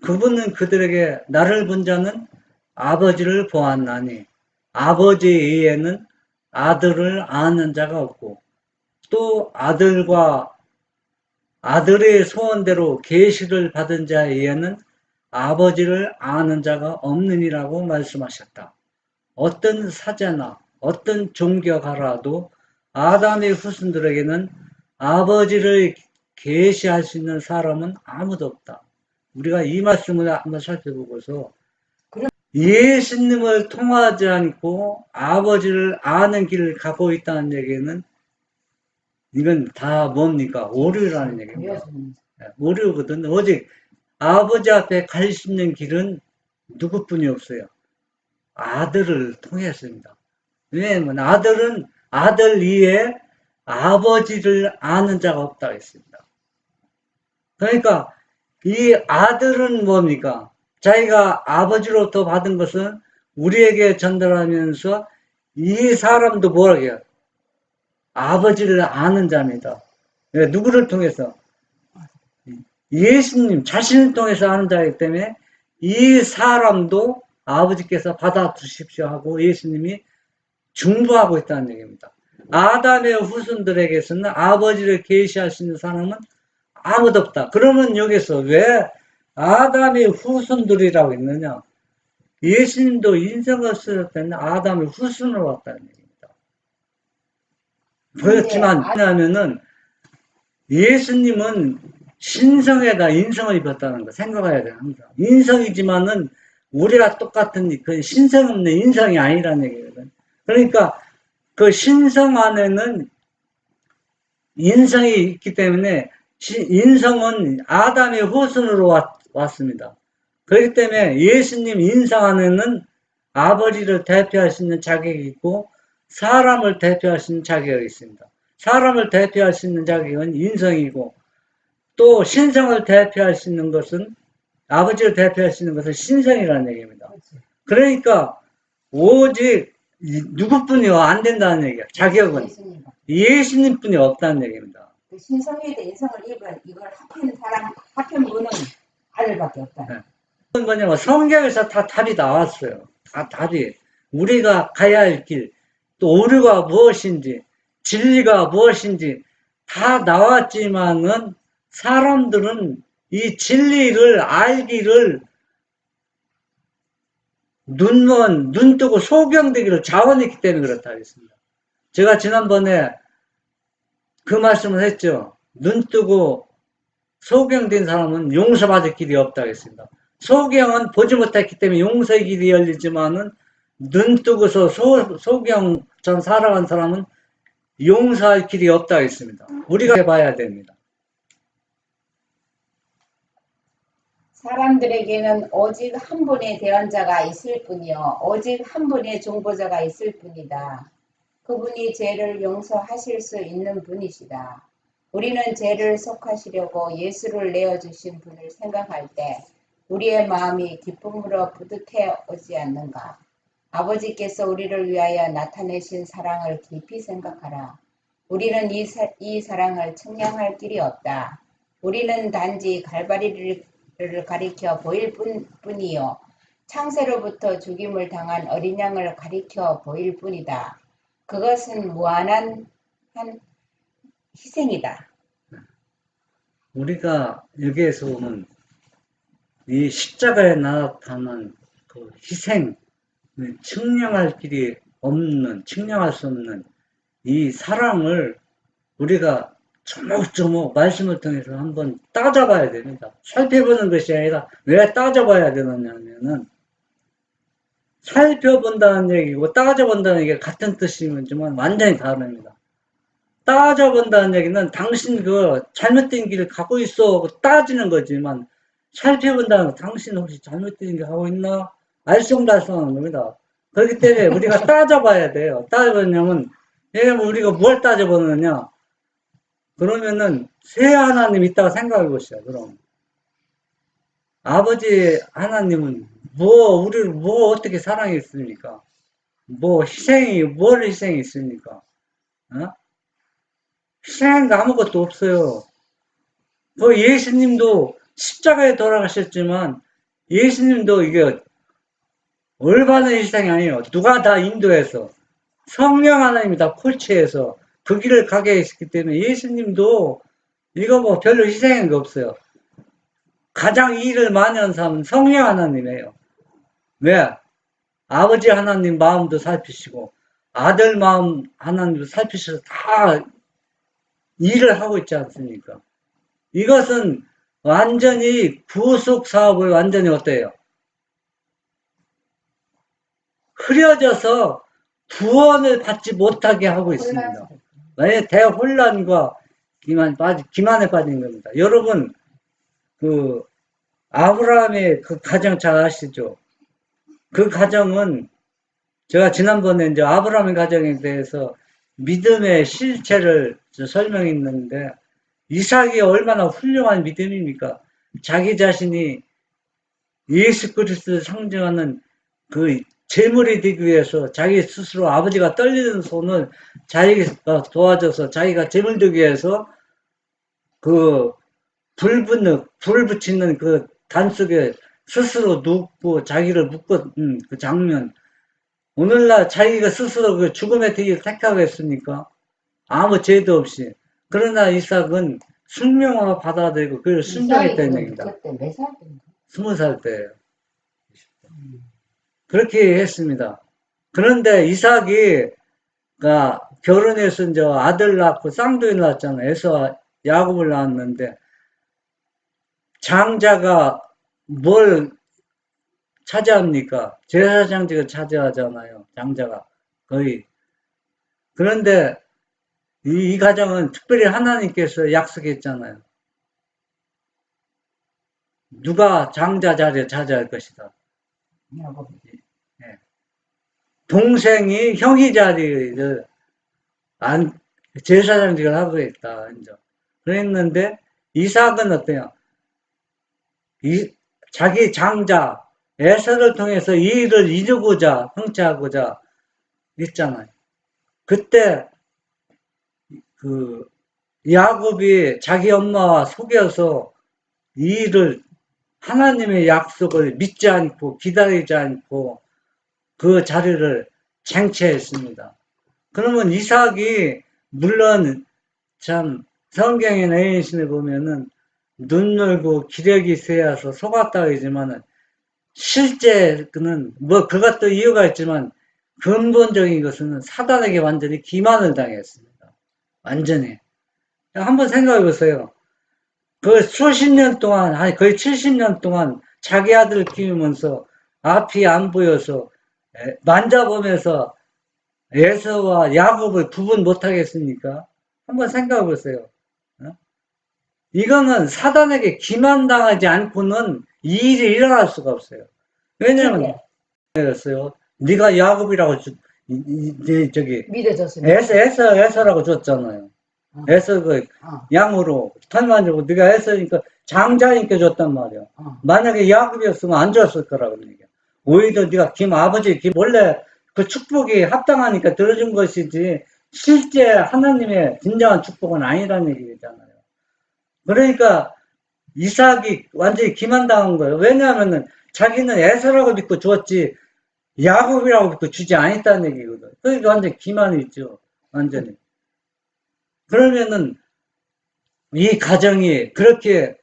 그분은 그들에게 나를 본 자는 아버지를 보았나니 아버지 외에는 아들을 아는 자가 없고 또 아들과 아들의 소원대로 계시를 받은 자 외에는 아버지를 아는 자가 없느니라고 말씀하셨다. 어떤 사자나 어떤 종교가라도 아담의 후손들에게는 아버지를 계시할 수 있는 사람은 아무도 없다. 우리가 이 말씀을 한번 살펴보고서 예수님을 통하지 않고 아버지를 아는 길을 가고 있다는 얘기는 이건 다 뭡니까? 오류라는 얘기입니다. 오류거든. 오직 아버지 앞에 갈 수 있는 길은 누구뿐이 없어요. 아들을 통했습니다. 왜냐하면 아들은 아들 위에 아버지를 아는 자가 없다고 했습니다. 그러니까 이 아들은 뭡니까? 자기가 아버지로부터 받은 것은 우리에게 전달하면서 이 사람도 뭐라고 해요? 아버지를 아는 자입니다. 누구를 통해서? 예수님 자신을 통해서 아는 자이기 때문에 이 사람도 아버지께서 받아주십시오 하고 예수님이 중보하고 있다는 얘기입니다. 아담의 후손들에게서는 아버지를 계시할 수 있는 사람은 아무도 없다. 그러면 여기서 왜 아담의 후손들이라고 했느냐? 예수님도 인생을 쓰실 때는 아담의 후손으로 왔다는 얘기입니다. 그렇지만 왜냐하면은 예수님은 신성에다 인성을 입었다는 거 생각해야 돼요. 항상 인성이지만은 우리가 똑같은 그 신성 없는 인성이 아니라는 얘기거든. 그러니까 그 신성 안에는 인성이 있기 때문에 인성은 아담의 후손으로 왔습니다. 그렇기 때문에 예수님 인성 안에는 아버지를 대표할 수 있는 자격이 있고 사람을 대표할 수 있는 자격이 있습니다. 사람을 대표할 수 있는 자격은 인성이고 또 신성을 대표할 수 있는 것은 아버지를 대표할 수 있는 것은 신성이라는 얘기입니다. 그러니까 오직 누구뿐이 안 된다는 얘기야. 자격은 예수님뿐이 없다는 얘기입니다. 그 신성에도 인성을 입은 이걸 합한 분은 아들밖에 없다. 네. 그건 뭐냐면 성경에서 다 답이 나왔어요. 다 답이. 우리가 가야 할 길, 또 오류가 무엇인지, 진리가 무엇인지 다 나왔지만은 사람들은 이 진리를 알기를 눈 뜨고 소경되기를 자원했기 때문에 그렇다 했습니다. 제가 지난번에 그 말씀을 했죠. 눈 뜨고 소경된 사람은 용서받을 길이 없다고 했습니다. 소경은 보지 못했기 때문에 용서의 길이 열리지만은 눈 뜨고서 소경처럼 살아간 사람은 용서할 길이 없다고 했습니다. 우리가 해봐야 됩니다. 사람들에게는 오직 한 분의 대언자가 있을 뿐이요 오직 한 분의 중보자가 있을 뿐이다. 그분이 죄를 용서하실 수 있는 분이시다. 우리는 죄를 속하시려고 예수를 내어주신 분을 생각할 때 우리의 마음이 기쁨으로 뿌듯해 오지 않는가? 아버지께서 우리를 위하여 나타내신 사랑을 깊이 생각하라. 우리는 이 사랑을 측량할 길이 없다. 우리는 단지 갈바리를 가리켜 보일 뿐이요 창세로부터 죽임을 당한 어린 양을 가리켜 보일 뿐이다. 그것은 무한한 희생이다. 우리가 여기에서 보면 이 십자가에 나타난 그 희생, 측량할 길이 없는, 측량할 수 없는 이 사랑을 우리가 조목조목 말씀을 통해서 한번 따져봐야 됩니다. 살펴보는 것이 아니라 왜 따져봐야 되느냐면은 살펴본다는 얘기고 따져본다는 얘기가 같은 뜻이지만 완전히 다릅니다. 따져본다는 얘기는 당신 그 잘못된 길을 가고 있어 따지는 거지만 살펴본다는 건 당신 혹시 잘못된 길 하고 있나? 알쏭달쏭하는 겁니다. 그렇기 때문에 우리가 따져봐야 돼요. 따져보냐면 왜냐면 우리가 뭘 따져보느냐? 그러면은 새 하나님 있다고 생각해 보시죠. 그럼 아버지 하나님은 우리를 어떻게 사랑했습니까? 뭘 희생이 있습니까? 어? 희생한 거 아무것도 없어요. 그 예수님도 십자가에 돌아가셨지만 예수님도 이게 올바른 희생이 아니에요. 누가 다 인도해서 성령 하나님이 다 코치해서 그 길을 가게 했기 때문에 예수님도 이거 별로 희생한 거 없어요. 가장 일을 많이 한 사람은 성령 하나님이에요. 왜? 아버지 하나님 마음도 살피시고 아들 마음 하나님도 살피셔서 다 일을 하고 있지 않습니까? 이것은 완전히 구속 사업을 완전히 어때요? 흐려져서 구원을 받지 못하게 하고 있습니다. 왜 대혼란과 기만에 빠진 겁니다. 여러분 그 아브라함의 그 가정 잘 아시죠? 그 가정은 제가 지난번에 이제 아브라함의 가정에 대해서 믿음의 실체를 설명했는데 이삭이 얼마나 훌륭한 믿음입니까? 자기 자신이 예수 그리스도를 상징하는 그 제물이 되기 위해서 자기 스스로 아버지가 떨리는 손을 자기가 도와줘서 자기가 제물 되기 위해서 그 불 붙이는 그 단 속에 스스로 눕고 자기를 묶은 그 장면 오늘날 자기가 스스로 그 죽음의 길을 택하고 했습니까? 아무 죄도 없이. 그러나 이삭은 숙명으로 받아들이고 그걸 순종했다는 얘기입니다. 그때 몇 살 때인가? 20살 때예요. 그렇게 했습니다. 그런데 이삭이 결혼해서 이제 아들 낳고 쌍둥이를 낳았잖아요. 에서와 야곱을 낳았는데 장자가 뭘 차지합니까? 제사장직을 차지하잖아요. 장자가 거의. 그런데 이 가정은 특별히 하나님께서 약속했잖아요. 누가 장자 자리에 차지할 것이다. 동생이 형이 자리를 제사장직을 하고 있다. 이제. 그랬는데 이삭은 어때요? 자기 장자 에서를 통해서 이 일을 이루고자 성취하고자 했잖아요. 그때 그 야곱이 자기 엄마와 속여서 이 일을 하나님의 약속을 믿지 않고 기다리지 않고 그 자리를 쟁취했습니다. 그러면 이삭이 물론 참 성경의 내신을 보면은 눈 열고 기력이 쇠해서 속았다 하지만은 실제 그는 뭐 그것도 이유가 있지만 근본적인 것은 사단에게 완전히 기만을 당했습니다. 완전히. 한번 생각해 보세요. 그 수십 년 동안, 아니 거의 70년 동안 자기 아들을 키우면서 앞이 안 보여서 만져보면서 에서와 야곱을 구분 못하겠습니까? 한번 생각해 보세요. 이거는 사단에게 기만당하지 않고는 이 일이 일어날 수가 없어요. 왜냐면 네가 야곱이라고 저기 믿어줬으니까. 에서라고 줬잖아요. 에서 그 양으로 털만지고 네가 에서니까 장자니까 줬단 말이야. 만약에 야곱이었으면 안 줬을 거라고 얘기야. 오히려 네가 아버지 원래 그 축복이 합당하니까 들어준 것이지 실제 하나님의 진정한 축복은 아니라는 얘기잖아요. 그러니까 이삭이 완전히 기만당한 거예요. 왜냐하면은 자기는 에서라고 믿고 주었지 야곱이라고 믿고 주지 않았다는 얘기거든. 그러니까 완전 기만이 있죠. 완전히. 그러면은 이 가정이 그렇게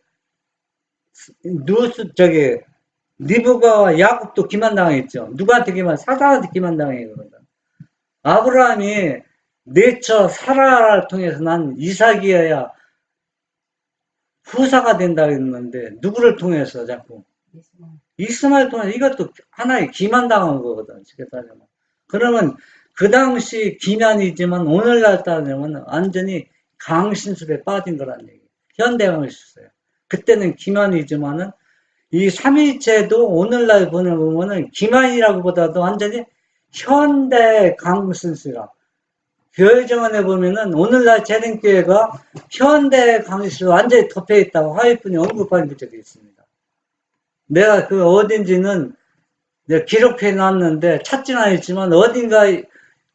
리브가와 야곱도 기만당했죠. 누구한테 사단한테 기만당했거든. 아브라함이 내처 사라를 통해서 난 이삭이어야 후사가 된다 했는데 누구를 통해서 자꾸 이스마엘 통해서 이것도 하나의 기만당한 거거든. 쉽게 따지면. 그러면 그 당시 기만이지만 오늘날 따지면 완전히 강신술에 빠진 거란 얘기. 현대강신술에. 그때는 기만이지만은 이 삼위일체도 오늘날 보면은 기만이라고 보다도 완전히 현대 강신술이라. 교회정원에 보면은 오늘날 재림교회가 현대 강신술로 완전히 덮여 있다고 화요일분이 언급한 적이 있습니다. 내가 그 어딘지는 내가 기록해 놨는데 찾지는 않았지만 어딘가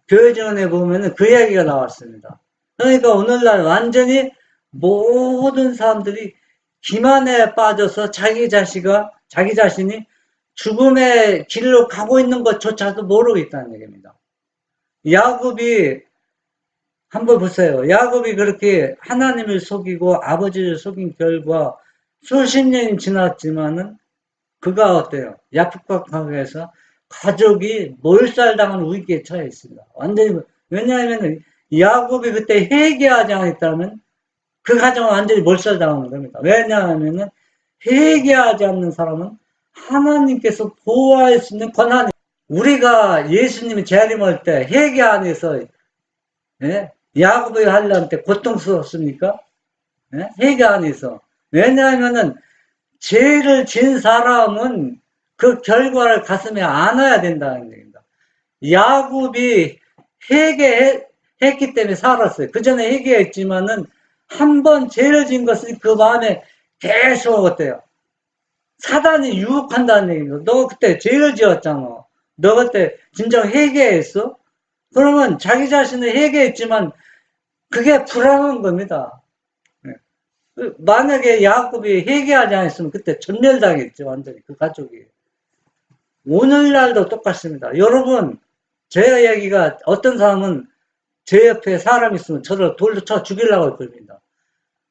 교회정원에 보면은 그 이야기가 나왔습니다. 그러니까 오늘날 완전히 모든 사람들이 기만에 빠져서 자기 자신이 죽음의 길로 가고 있는 것조차도 모르고 있다는 얘기입니다. 야곱이 한번 보세요. 야곱이 그렇게 하나님을 속이고 아버지를 속인 결과 수십 년이 지났지만은 그가 어때요? 야곱과 관계에서 가족이 몰살당하는 위기에 처해 있습니다. 완전히. 왜냐하면 야곱이 그때 회개하지 않았다면 그 가정은 완전히 몰살당하는 겁니다. 왜냐하면 회개하지 않는 사람은 하나님께서 보호할 수 있는 권한이, 우리가 예수님이 재림할 때 회개 안에서 야곱의 하려한테 고통스럽습니까? 회개 안에서. 왜냐하면은 죄를 진 사람은 그 결과를 가슴에 안아야 된다는 얘기입니다. 야곱이 회개했기 때문에 살았어요. 그 전에 회개했지만은 한 번 죄를 진 것은 그 마음에 계속 어때요? 사단이 유혹한다는 얘기입니다. 너 그때 죄를 지었잖아. 너 그때 진정 회개했어? 그러면 자기 자신을 회개했지만 그게 불안한 겁니다. 만약에 야곱이 회개하지 않았으면 그때 전멸당했죠. 완전히 그 가족이. 오늘날도 똑같습니다. 여러분, 제 이야기가 어떤 사람은 제 옆에 사람 있으면 저를 돌로 쳐 죽이려고 할 겁니다.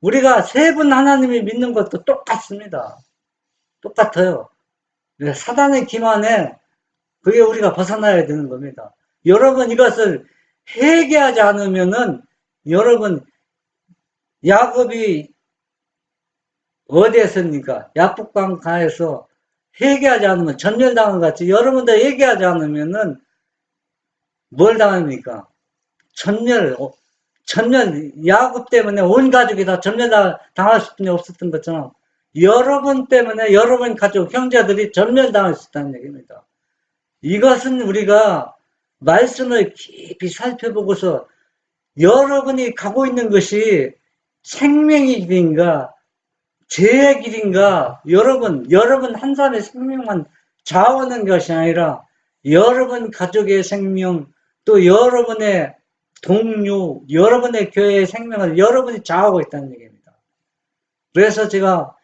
우리가 세 분 하나님이 믿는 것도 똑같습니다. 똑같아요. 사단의 기만에 그게 우리가 벗어나야 되는 겁니다. 여러분 이것을 회개하지 않으면은 여러분 야곱이 어디에 습니까? 야복강가에서 회개하지 않으면 전멸당한 것 같이 여러분도 회개하지 않으면은 뭘 당합니까? 전멸, 야곱 때문에 온 가족이 다 전멸당할 수뿐이 없었던 것처럼 여러분 때문에 여러분 가족, 형제들이 전멸당할 수 있다는 얘기입니다. 이것은 우리가 말씀을 깊이 살펴보고서 여러분이 가고 있는 것이 생명의 길인가, 죄의 길인가, 여러분 한 사람의 생명만 좌우하는 것이 아니라 여러분 가족의 생명, 또 여러분의 동료, 여러분의 교회의 생명을 여러분이 좌우하고 있다는 얘기입니다. 그래서 제가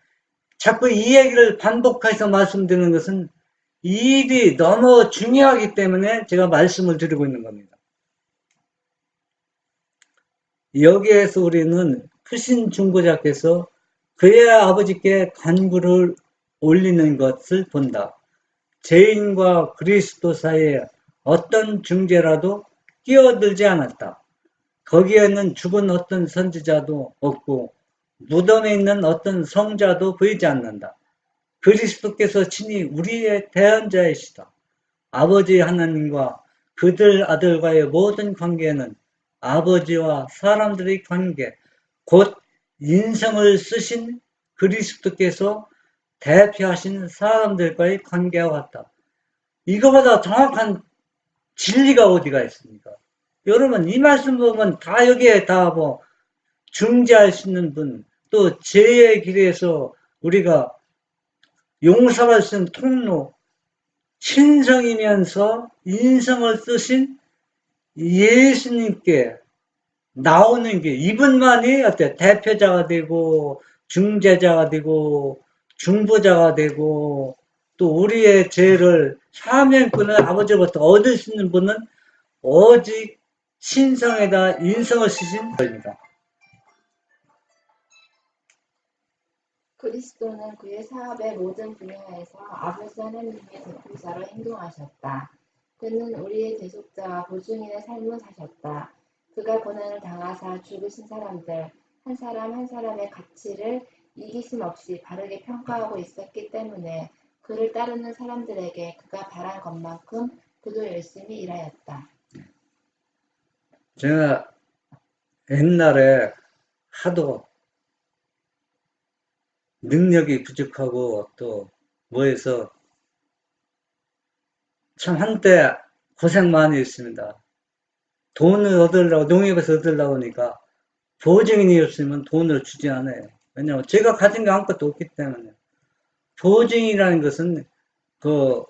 자꾸 이 얘기를 반복해서 말씀드리는 것은 이 일이 너무 중요하기 때문에 제가 말씀을 드리고 있는 겁니다. 여기에서 우리는 크신 중보자께서 그의 아버지께 간구를 올리는 것을 본다. 죄인과 그리스도 사이에 어떤 중재라도 끼어들지 않았다. 거기에는 죽은 어떤 선지자도 없고 무덤에 있는 어떤 성자도 보이지 않는다. 그리스도께서 친히 우리의 대언자이시다. 아버지 하나님과 그들 아들과의 모든 관계는 아버지와 사람들의 관계, 곧 인성을 쓰신 그리스도께서 대표하신 사람들과의 관계와 같다. 이거보다 정확한 진리가 어디가 있습니까? 여러분 이 말씀 보면 다 여기에 다 뭐 중재할 수 있는 분, 또 죄의 길에서 우리가 용서할 수 있는 통로, 신성이면서 인성을 쓰신 예수님께 나오는 게 이분만이 어때 대표자가 되고 중재자가 되고 중보자가 되고 또 우리의 죄를 사명권을 아버지로부터 얻을 수 있는 분은 오직 신성에다 인성을 쓰신 분입니다. 그리스도는 그의 사업의 모든 분야에서 아버지 하나님의 대표자로 행동하셨다. 그는 우리의 대속자와 보증인의 삶을 사셨다. 그가 고난을 당하사 죽으신 사람들 한 사람 한 사람의 가치를 이기심 없이 바르게 평가하고 있었기 때문에 그를 따르는 사람들에게 그가 바란 것만큼 그도 열심히 일하였다. 제가 옛날에 하도 능력이 부족하고 또 뭐해서 참 한때 고생 많이 했습니다. 돈을 얻으려고 농협에서 얻으려고 하니까 보증인이 없으면 돈을 주지 않아요. 왜냐하면 제가 가진 게 아무것도 없기 때문에. 보증이라는 것은 그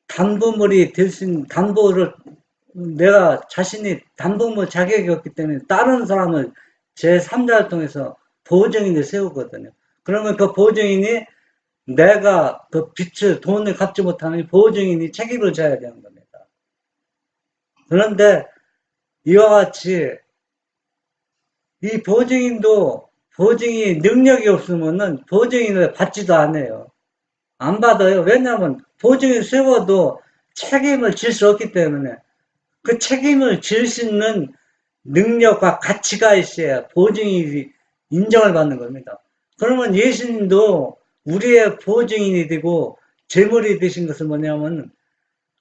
담보물이 될 수 있는 담보를 내가 자신이 담보물 자격이 없기 때문에 다른 사람을 제3자를 통해서 보증인을 세우거든요. 그러면 그 보증인이 내가 그 빚을 돈을 갚지 못하면 보증인이 책임을 져야 되는 겁니다. 그런데 이와 같이 이 보증인도 보증이 능력이 없으면은 보증인을 받지도 않아요. 안 받아요. 왜냐하면 보증인 세워도 책임을 질 수 없기 때문에 그 책임을 질 수 있는 능력과 가치가 있어야 보증인이 인정을 받는 겁니다. 그러면 예수님도 우리의 보증인이 되고 제물이 되신 것은 뭐냐면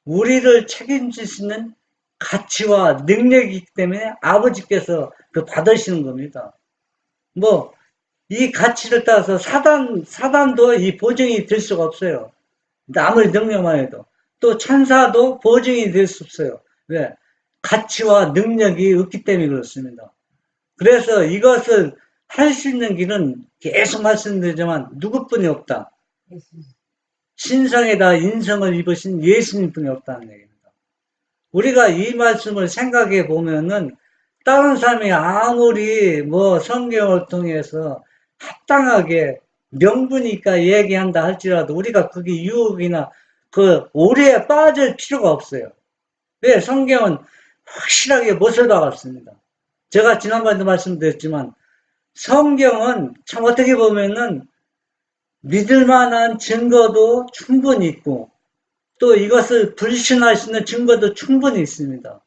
우리를 책임질 수 있는 가치와 능력이 있기 때문에 아버지께서 그 받으시는 겁니다. 뭐 이 가치를 따라서 사단도 이 보증이 될 수가 없어요. 아무리 능력만 해도. 또 천사도 보증이 될 수 없어요. 왜? 가치와 능력이 없기 때문에 그렇습니다. 그래서 이것을 할 수 있는 길은 계속 말씀드리지만 누구뿐이 없다. 신성에다 인성을 입으신 예수님뿐이 없다는 얘기입니다. 우리가 이 말씀을 생각해 보면은 다른 사람이 아무리 뭐 성경을 통해서 합당하게 명분이니까 얘기한다 할지라도 우리가 그게 유혹이나 그 오류에 빠질 필요가 없어요. 왜? 성경은 확실하게 못을 박았습니다. 제가 지난번에도 말씀드렸지만 성경은 참 어떻게 보면은 믿을 만한 증거도 충분히 있고 또 이것을 불신할 수 있는 증거도 충분히 있습니다.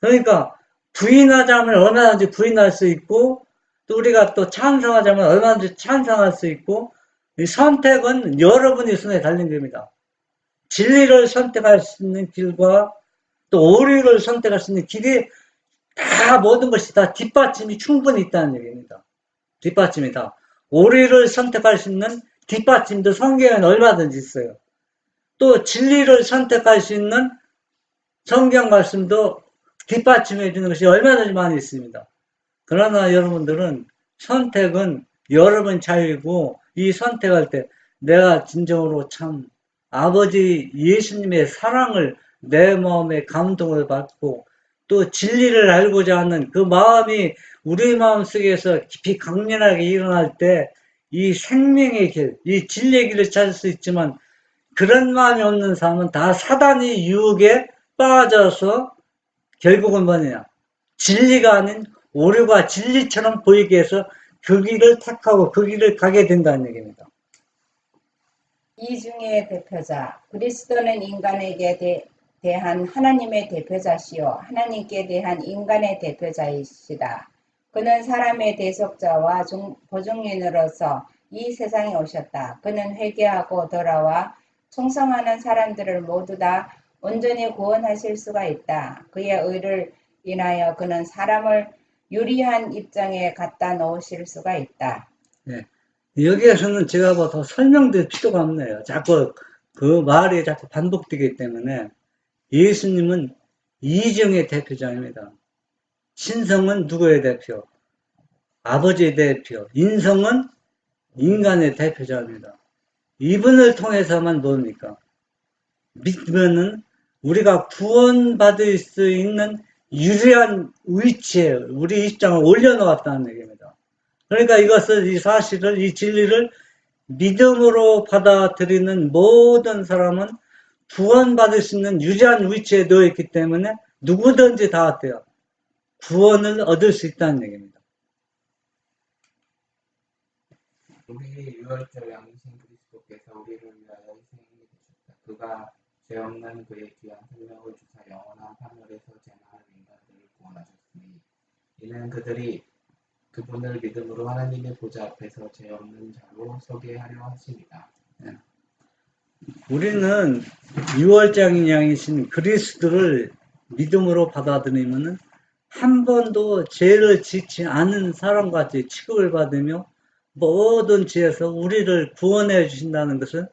그러니까 부인하자면 얼마든지 부인할 수 있고 또 우리가 또 찬성하자면 얼마든지 찬성할 수 있고 이 선택은 여러분의 손에 달린 겁니다. 진리를 선택할 수 있는 길과 또 오류를 선택할 수 있는 길이 다 모든 것이 다 뒷받침이 충분히 있다는 얘기입니다. 뒷받침이 다. 오류를 선택할 수 있는 뒷받침도 성경에는 얼마든지 있어요. 또 진리를 선택할 수 있는 성경 말씀도 뒷받침해 주는 것이 얼마든지 많이 있습니다. 그러나 여러분들은 선택은 여러분 자유이고 이 선택할 때 내가 진정으로 참 아버지 예수님의 사랑을 내 마음에 감동을 받고 또 진리를 알고자 하는 그 마음이 우리 마음속에서 깊이 강렬하게 일어날 때 이 생명의 길, 이 진리의 길을 찾을 수 있지만 그런 마음이 없는 사람은 다 사단의 유혹에 빠져서 결국은 뭐냐? 진리가 아닌 오류가 진리처럼 보이게 해서 그 길을 택하고 그 길을 가게 된다는 얘기입니다. 이중의 대표자, 그리스도는 인간에게 대한 하나님의 대표자시요 하나님께 대한 인간의 대표자이시다. 그는 사람의 대속자와 보증인으로서 이 세상에 오셨다. 그는 회개하고 돌아와 충성하는 사람들을 모두 다 온전히 구원하실 수가 있다. 그의 의를 인하여 그는 사람을 유리한 입장에 갖다 놓으실 수가 있다. 네. 여기에서는 제가 뭐 더 설명드릴 필요가 없네요. 자꾸 그 말이 자꾸 반복되기 때문에 예수님은 이중의 대표자입니다. 신성은 누구의 대표? 아버지의 대표. 인성은 인간의 대표자입니다. 이분을 통해서만 뭡니까? 믿으면은 우리가 구원받을 수 있는 유리한 위치에 우리 입장을 올려놓았다는 얘기입니다. 그러니까 이것을, 이 사실을, 이 진리를 믿음으로 받아들이는 모든 사람은 구원받을 수 있는 유리한 위치에 놓여있기 때문에 누구든지 다 어때요? 구원을 얻을 수 있다는 얘기입니다. 우리 유월절 양이신 그리스도께서 우리를 위하여 희생이 되셨다. 그가 죄 없는 그의 귀한 생명을 주사 영원한 파멸에서 재난하는 인간들을 구원하셨으니 이는 그들이 그분을 믿음으로 하나님의 보좌 앞에서 죄 없는 자로 서게 하려 하십니다. 우리는 유월장인 양이신 그리스도를 믿음으로 받아들이면은 한 번도 죄를 짓지 않은 사람같이 취급을 받으며 모든 죄에서 우리를 구원해 주신다는 것을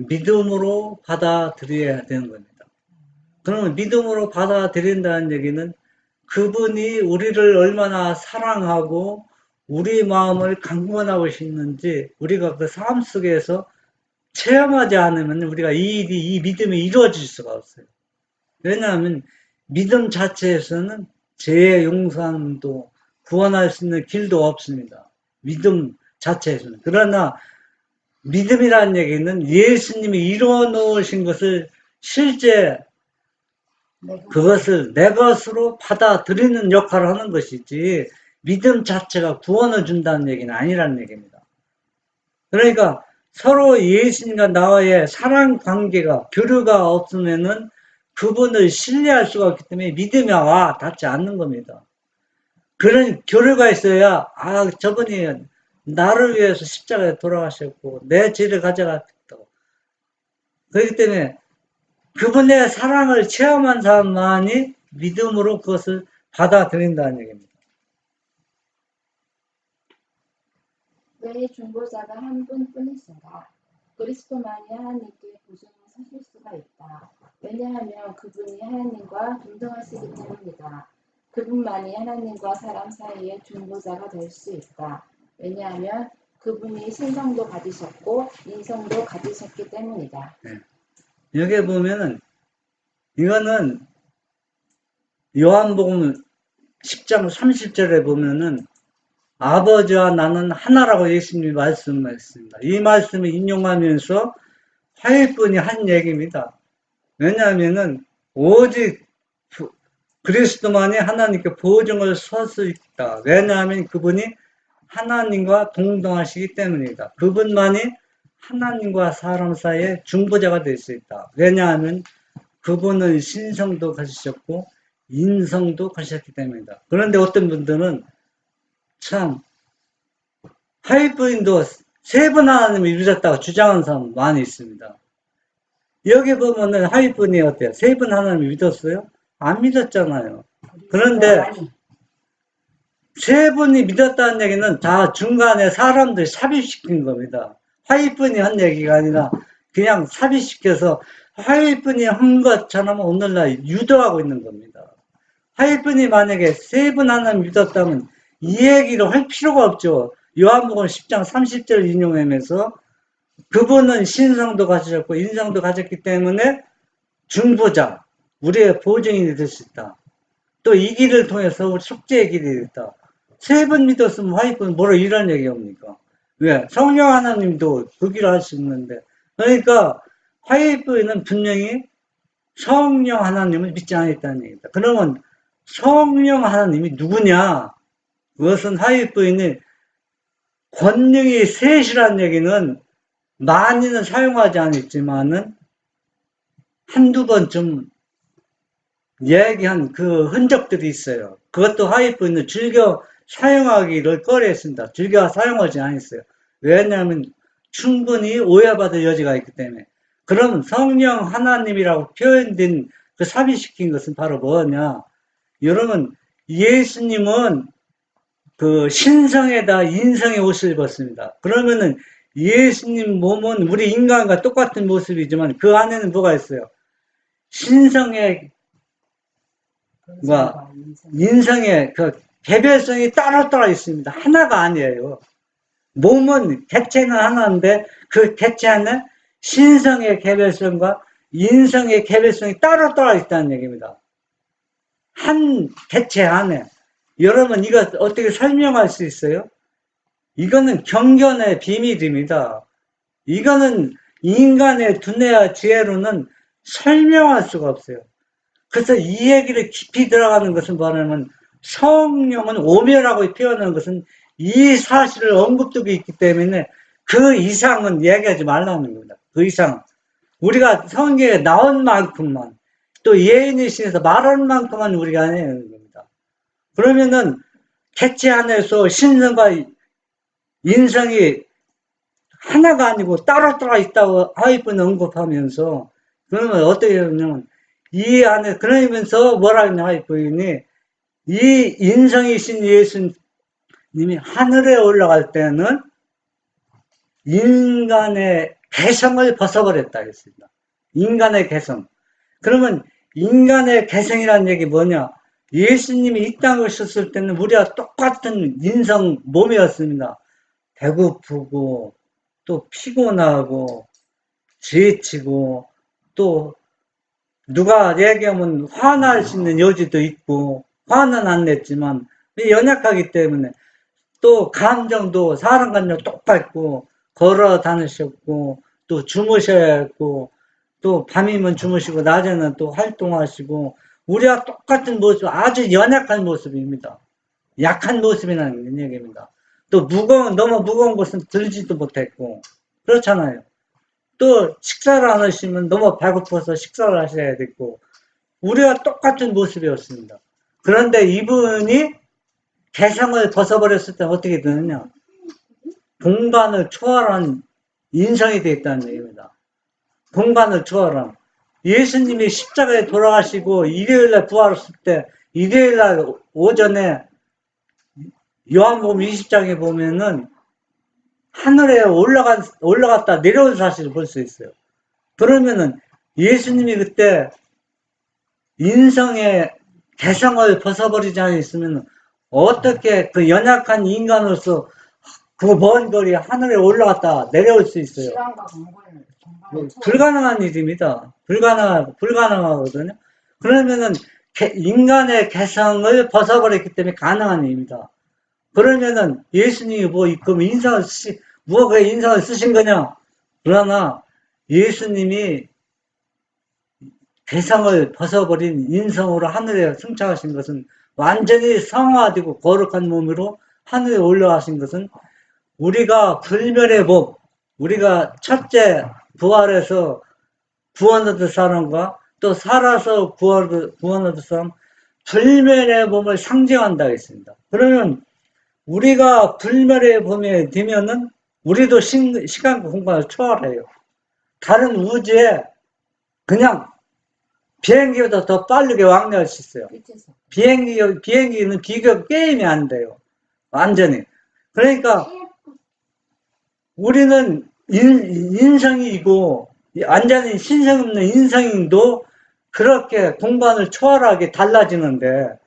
믿음으로 받아들여야 되는 겁니다. 그러면 믿음으로 받아들인다는 얘기는 그분이 우리를 얼마나 사랑하고 우리 마음을 강권하고 있는지 우리가 그 삶 속에서 체험하지 않으면 우리가 이 믿음이 이루어질 수가 없어요. 왜냐하면 믿음 자체에서는 죄의 용서도 구원할 수 있는 길도 없습니다. 믿음 자체에서는. 그러나 믿음이라는 얘기는 예수님이 이루어 놓으신 것을 실제 그것을 내 것으로 받아들이는 역할을 하는 것이지 믿음 자체가 구원을 준다는 얘기는 아니라는 얘기입니다. 그러니까 서로 예수님과 나와의 사랑 관계가 교류가 없으면은 그분을 신뢰할 수가 없기 때문에 믿음이 닿지 않는 겁니다. 그런 교류가 있어야 저분이 나를 위해서 십자가에 돌아가셨고 내 죄를 가져갔다고. 그렇기 때문에 그분의 사랑을 체험한 사람만이 믿음으로 그것을 받아들인다는 얘기입니다. 왜 중보자가 한 분뿐이신가? 그리스도만이 하나님께 보증을 서실 수가 있다. 왜냐하면 그분이 하나님과 동등하시기 때문이다. 그분만이 하나님과 사람 사이의 중보자가 될 수 있다. 왜냐하면 그분이 신성도 가지셨고 인성도 가지셨기 때문이다. 여기에 보면은 이거는 요한복음 10장 30절에 보면은 아버지와 나는 하나라고 예수님이 말씀하셨습니다. 이 말씀을 인용하면서 화해뿐이 한 얘기입니다. 왜냐하면은 오직 그리스도만이 하나님께 보증을 설 수 있다. 왜냐하면 그분이 하나님과 동등하시기 때문이다. 그분만이 하나님과 사람 사이에 중보자가 될 수 있다. 왜냐하면 그분은 신성도 가지셨고 인성도 가지셨기 때문이다. 그런데 어떤 분들은 참 화해부인도 세 분 하나님을 믿었다고 주장하는 사람 많이 있습니다. 여기 보면은 화해부인이 어때요? 세 분 하나님을 믿었어요? 안 믿었잖아요. 그런데 세 분이 믿었다는 얘기는 다 중간에 사람들 삽입시킨 겁니다. 화해분이 한 얘기가 아니라 그냥 삽입시켜서 화해분이 한 것처럼 오늘날 유도하고 있는 겁니다. 화해분이 만약에 세 분 하나님 믿었다면 이 얘기를 할 필요가 없죠. 요한복음 10장 30절 인용하면서 그분은 신성도 가지셨고 인성도 가졌기 때문에 중보자, 우리의 보증인이 될 수 있다. 또 이 길을 통해서 우리 속죄의 길이 있다. 세 번 믿었으면 화해분 뭐라 이런 얘기합니까? 왜? 성령 하나님도 그 길을 할 수 있는데. 그러니까 화해분은 분명히 성령 하나님을 믿지 않았다는 얘기다. 그러면 성령 하나님이 누구냐? 그것은 화해분이 권능이 셋이라는 얘기는 많이는 사용하지 않았지만은 한두 번쯤 얘기한 그 흔적들이 있어요. 그것도 화해부인은 즐겨 사용하기를 꺼려했습니다. 즐겨 사용하지 않았어요. 왜냐하면 충분히 오해받을 여지가 있기 때문에. 그럼 성령 하나님이라고 표현된 그 삽입시킨 것은 바로 뭐냐? 여러분, 예수님은 그 신성에다 인성의 옷을 입었습니다. 그러면은 예수님 몸은 우리 인간과 똑같은 모습이지만 그 안에는 뭐가 있어요? 신성의 인성의 그 개별성이 따로따로 있습니다. 하나가 아니에요. 몸은 객체는 하나인데 그 객체 안에 신성의 개별성과 인성의 개별성이 따로따로 있다는 얘기입니다. 한 객체 안에. 여러분 이거 어떻게 설명할 수 있어요? 이거는 경견의 비밀입니다. 이거는 인간의 두뇌와 지혜로는 설명할 수가 없어요. 그래서 이 얘기를 깊이 들어가는 것은 뭐냐면 성령은 오묘라고 표현하는 것은 이 사실을 언급되고 있기 때문에 그 이상은 얘기하지 말라는 겁니다. 그 이상. 우리가 성경에 나온 만큼만 또 예인의 신에서 말하는 만큼만 우리가 해야 하는 겁니다. 그러면은 객체 안에서 신성과 인성이 하나가 아니고 따로따로 있다고 하이픈 언급하면서 그러면 어떻게 되냐면 이 안에 그러면서 뭐라 했냐 하이픈이 이 인성이신 예수님이 하늘에 올라갈 때는 인간의 개성을 벗어버렸다 했습니다. 인간의 개성. 그러면 인간의 개성이라는 얘기 뭐냐? 예수님이 이 땅에 오셨을 때는 우리와 똑같은 인성 몸이었습니다. 배고프고 또 피곤하고 지치고 또 누가 얘기하면 화날 수 있는 여지도 있고 화는 안 냈지만 연약하기 때문에 또 감정도 사람 감정 똑같고 걸어 다니셨고 또 주무셔야 했고 또 밤이면 주무시고 낮에는 또 활동하시고 우리와 똑같은 모습 아주 연약한 모습입니다. 약한 모습이라는 얘기입니다. 또 너무 무거운 것은 들지도 못했고 그렇잖아요. 또 식사를 안 하시면 너무 배고파서 식사를 하셔야 됐고 우리와 똑같은 모습이었습니다. 그런데 이분이 개성을 벗어버렸을 때 어떻게 되느냐? 공간을 초월한 인성이 되었다는 얘기입니다. 공간을 초월한. 예수님이 십자가에 돌아가시고 일요일날 부활했을 때 일요일날 오전에 요한복음 20장에 보면은 하늘에 올라갔다 내려온 사실을 볼 수 있어요. 그러면은 예수님이 그때 인성의 개성을 벗어버리지 않았으면 어떻게 그 연약한 인간으로서 그 먼 거리 하늘에 올라갔다 내려올 수 있어요? 시간과 공간을 불가능한 일입니다. 불가능하거든요. 그러면은 인간의 개성을 벗어버렸기 때문에 가능한 일입니다. 그러면은 예수님이 그럼 인상을 무엇에 인상을 쓰신 거냐? 그러나 예수님이 대상을 벗어버린 인성으로 하늘에 승천하신 것은 완전히 성화되고 거룩한 몸으로 하늘에 올라가신 것은 우리가 불멸의 몸, 우리가 첫째 부활해서 구원 얻을 사람과 또 살아서 구원 얻을 사람, 불멸의 몸을 상징한다 했습니다. 그러면 우리가 불멸의 몸에 되면은 우리도 시간과 공간을 초월해요. 다른 우주에 그냥 비행기보다 더 빠르게 왕래할 수 있어요. 끝에서. 비행기는 비교 게임이 안 돼요. 완전히. 그러니까 우리는 인성이고 완전히 신성 없는 인성도 그렇게 공간을 초월하게 달라지는데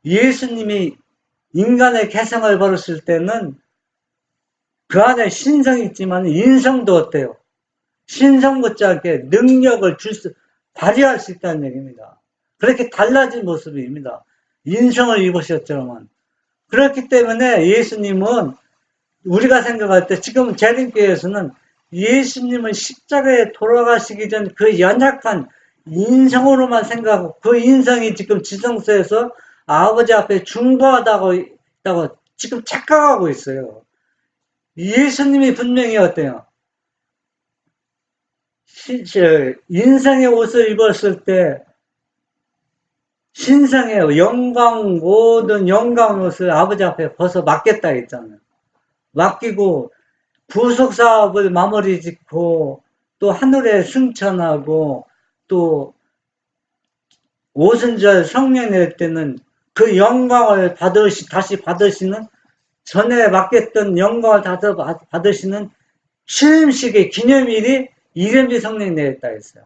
예수님이 인간의 개성을 벌였을 때는 그 안에 신성이 있지만 인성도 어때요? 신성 못지않게 능력을 발휘할 수 있다는 얘기입니다. 그렇게 달라진 모습입니다. 인성을 입으셨지만. 그렇기 때문에 예수님은 우리가 생각할 때 지금 재림교회에서는 예수님은 십자가에 돌아가시기 전 그 연약한 인성으로만 생각하고 그 인성이 지금 지성소에서 아버지 앞에 중보하다고 있다고 지금 착각하고 있어요. 예수님이 분명히 어때요? 인성의 옷을 입었을 때 신성의 영광, 모든 영광 옷을 아버지 앞에 벗어 맡겠다 했잖아요. 맡기고 구속사업을 마무리 짓고 또 하늘에 승천하고 또 오순절 성령 낼 때는 그 영광을 다시 받으시는 전에 맡겼던 영광을 다시 받으시는 취임식의 기념일이 이рем비 성령 내렸다 했어요.